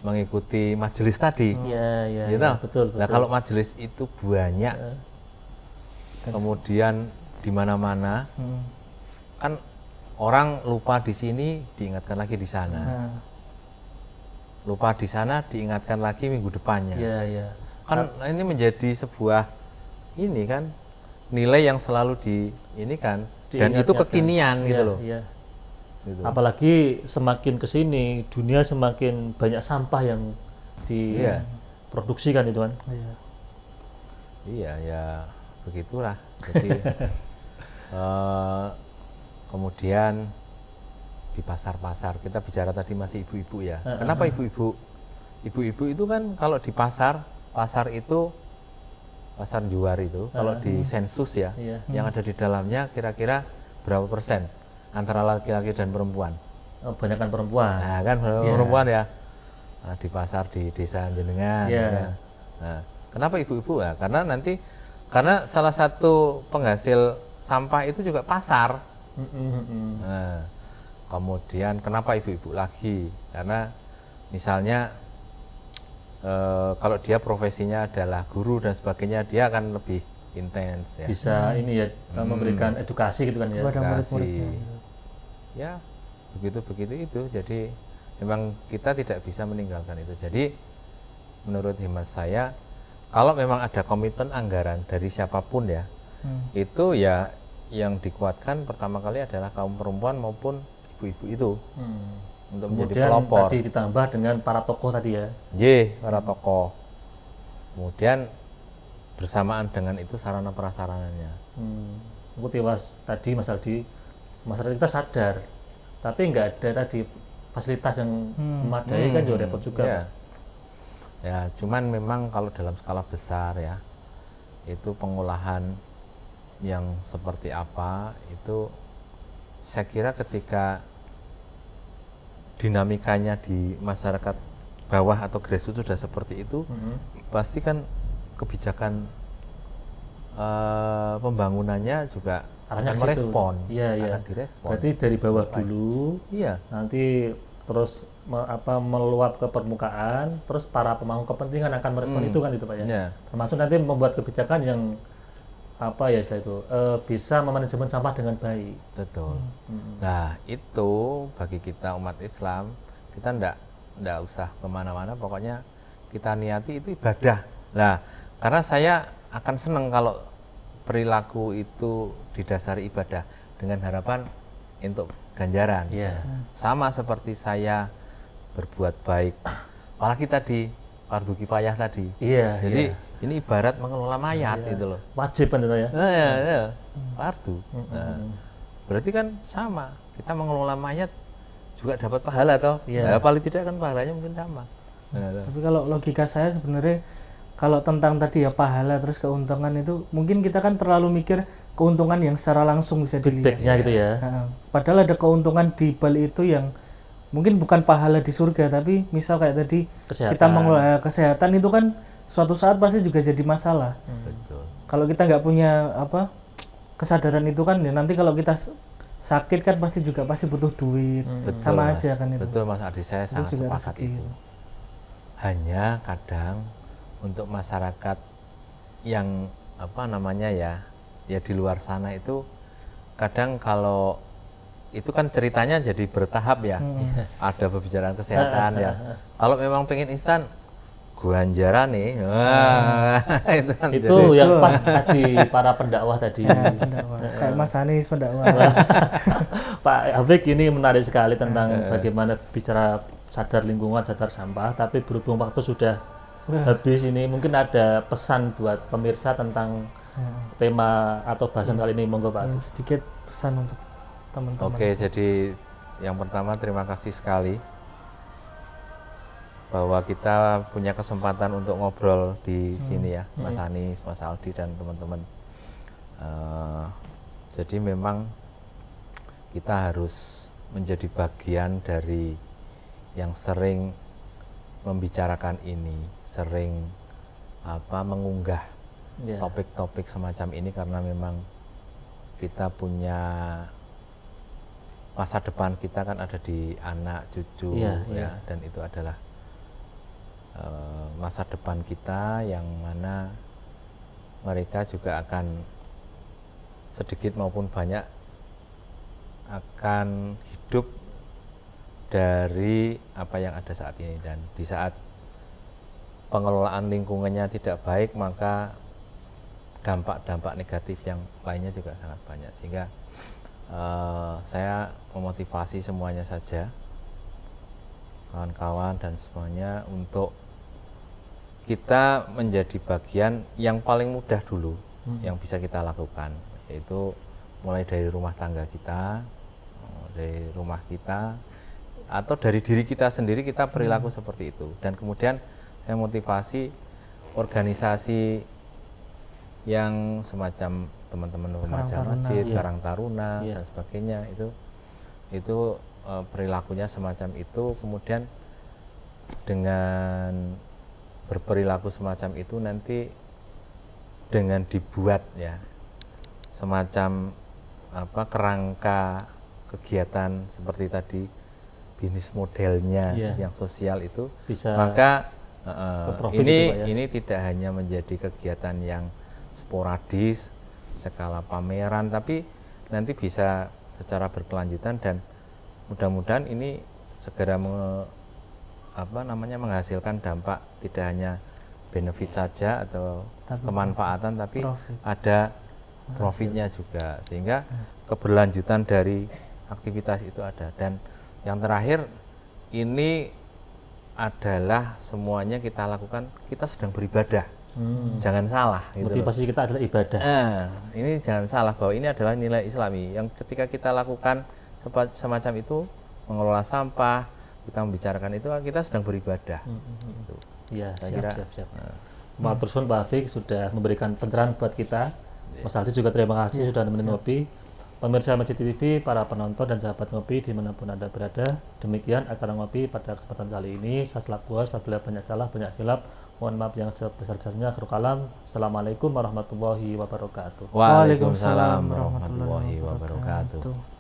S3: mengikuti majelis tadi.
S1: Iya, iya,
S3: Gitu.
S1: iya, betul, betul.
S3: Nah, kalau majelis itu banyak, kemudian di mana-mana, kan orang lupa di sini, diingatkan lagi di sana.
S2: Nah,
S3: Lupa di sana, diingatkan lagi minggu depannya.
S1: Iya, iya.
S3: Kan ini menjadi sebuah ini kan nilai yang selalu dan itu
S1: Diingat-ingatkan.
S3: kekinian gitu
S1: Iya,
S3: loh.
S1: iya.
S3: Gitu.
S1: Apalagi semakin kesini dunia semakin banyak sampah yang
S3: Iya.
S1: diproduksi kan itu kan.
S2: iya.
S3: Iya ya begitulah. Jadi kemudian di pasar-pasar kita bicara tadi masih ibu-ibu ya. Kenapa ibu-ibu? Ibu-ibu itu kan kalau di pasar itu pasar juar itu kalau di sensus ya,
S1: Iya.
S3: yang ada di dalamnya kira-kira berapa persen antara laki-laki dan perempuan?
S1: Oh, banyakkan perempuan.
S3: Nah kan perempuan ya. Nah, di pasar di desa jenengan.
S1: Iya.
S3: Ya. Nah, kenapa ibu-ibu ya? Karena salah satu penghasil sampah itu juga pasar. Nah, kemudian kenapa ibu-ibu lagi? Karena misalnya kalau dia profesinya adalah guru dan sebagainya, dia akan lebih intens ya.
S1: Bisa ini ya memberikan edukasi gitu kan ya.
S2: Kepada
S3: Edukasi.
S2: murid-muridnya.
S3: Ya, begitu itu. Jadi memang kita tidak bisa meninggalkan itu. Jadi menurut hemat saya, kalau memang ada komitmen anggaran dari siapapun ya, itu ya yang dikuatkan pertama kali adalah kaum perempuan maupun ibu-ibu itu untuk menjadi
S1: Kemudian
S3: pelopor.
S1: tadi ditambah dengan para tokoh tadi ya.
S3: Para tokoh. Kemudian bersamaan dengan itu sarana prasarananya.
S1: Aku tiwas tadi Mas Aldi, masyarakat kita sadar, tapi nggak ada tadi fasilitas yang memadai kan juga repot juga.
S3: Ya.
S1: Pak.
S3: Ya, cuman memang kalau dalam skala besar ya, itu pengolahan yang seperti apa itu saya kira ketika dinamikanya di masyarakat bawah atau grassroots sudah seperti itu, pasti kan kebijakan pembangunannya juga
S1: Arahnya
S3: akan
S1: ke situ.
S3: merespon,
S1: Iya, iya.
S3: akan direspon.
S1: Berarti dari bawah dulu,
S3: Iya,
S1: nanti terus meluap ke permukaan, terus para pemangku kepentingan akan merespon itu kan itu Pak ya.
S3: Iya.
S1: Termasuk nanti membuat kebijakan yang apa ya istilah itu bisa memanajemen sampah dengan baik.
S3: betul. Nah itu bagi kita umat Islam, kita ndak usah kemana-mana, pokoknya kita niati itu ibadah. Nah karena saya akan senang kalau perilaku itu didasari ibadah dengan harapan untuk ganjaran.
S1: Iya.
S3: Sama seperti saya berbuat baik, apalagi tadi fardu kifayah tadi.
S1: Iya.
S3: Jadi
S1: iya.
S3: ini ibarat mengelola mayat gitu loh.
S1: Wajib kan itu ya.
S3: Ya, fardu. Nah, berarti kan sama, kita mengelola mayat juga dapat pahala toh.
S1: Iya.
S3: Nah, paling tidak kan pahalanya mungkin sama. Nah,
S2: Tapi kalau logika saya sebenarnya kalau tentang tadi ya pahala terus keuntungan itu mungkin kita kan terlalu mikir keuntungan yang secara langsung bisa dilihat.
S1: Feedbacknya gitu ya.
S2: Nah, padahal ada keuntungan di balik itu yang mungkin bukan pahala di surga, tapi misal kayak tadi
S1: Kesehatan.
S2: kita mengelola kesehatan itu kan suatu saat pasti juga jadi masalah.
S3: betul.
S2: Kalau kita nggak punya kesadaran itu kan ya nanti kalau kita sakit kan pasti butuh duit,
S3: Betul,
S2: sama
S3: Mas.
S2: aja kan itu.
S3: Betul Mas Adi, saya sangat
S2: juga
S3: sepakat
S2: rezeki
S3: itu. Hanya kadang untuk masyarakat yang ya di luar sana itu kadang kalau itu kan ceritanya jadi bertahap ya. Ada pembicaraan kesehatan ya. Kalau memang pengen instan ganjaran nih. Wah, itu kan
S1: Itu yang pas tadi para pendakwah tadi.
S2: Ya, pendakwah. Kayak Mas Anies pendakwah.
S1: Pak Afik ini menarik sekali tentang bagaimana bicara sadar lingkungan, sadar sampah, tapi berhubung waktu sudah habis ini, mungkin ada pesan buat pemirsa tentang tema atau bahasan kali ini, monggo Pak Afik.
S2: Sedikit pesan untuk teman-teman.
S3: Oke, jadi yang pertama terima kasih sekali bahwa kita punya kesempatan untuk ngobrol di sini ya, Mas Anies, Mas Aldi dan teman-teman. Jadi memang kita harus menjadi bagian dari yang sering membicarakan ini, sering mengunggah
S1: Ya.
S3: topik-topik semacam ini karena memang kita punya masa depan kita kan ada di anak cucu
S1: Iya,
S3: ya,
S1: iya.
S3: dan itu adalah masa depan kita yang mana mereka juga akan sedikit maupun banyak akan hidup dari apa yang ada saat ini, dan di saat pengelolaan lingkungannya tidak baik maka dampak-dampak negatif yang lainnya juga sangat banyak, sehingga saya memotivasi semuanya saja, kawan-kawan dan semuanya, untuk kita menjadi bagian yang paling mudah dulu yang bisa kita lakukan, yaitu mulai dari rumah tangga kita, dari rumah kita, atau dari diri kita sendiri kita perilaku seperti itu. Dan kemudian saya motivasi organisasi yang semacam teman-teman remaja masjid, Karang Taruna dan sebagainya, itu perilakunya semacam itu. Kemudian dengan berperilaku semacam itu nanti dengan dibuat ya semacam kerangka kegiatan seperti tadi, bisnis modelnya yang sosial itu
S1: Bisa
S3: maka
S1: ini
S3: ini tidak hanya menjadi kegiatan yang sporadis skala pameran, tapi nanti bisa secara berkelanjutan, dan mudah-mudahan ini segera menghasilkan dampak, tidak hanya benefit saja atau kemanfaatan, tapi
S2: profit.
S3: ada profitnya juga, sehingga keberlanjutan dari aktivitas itu ada. Dan yang terakhir ini adalah semuanya kita lakukan, kita sedang beribadah. Jangan salah. Gitu
S1: Motivasi kita adalah ibadah.
S3: Ini jangan salah bahwa ini adalah nilai Islami yang ketika kita lakukan semacam itu, mengelola sampah, kita membicarakan itu, kita sedang beribadah. Gitu.
S1: Ya,
S3: Saya
S1: siap. Matur suwun Pak Afik sudah memberikan pencerahan buat kita. Mas Aldi juga terima kasih sudah nemenin ngopi. Pemirsa Masjid TV, para penonton dan sahabat ngopi dimanapun Anda berada, demikian acara ngopi pada kesempatan kali ini. Saya selaku host, apabila banyak salah, banyak khilaf, mohon maaf yang sebesar-besarnya. Kalam. Assalamualaikum warahmatullahi wabarakatuh.
S3: Waalaikumsalam warahmatullahi wabarakatuh.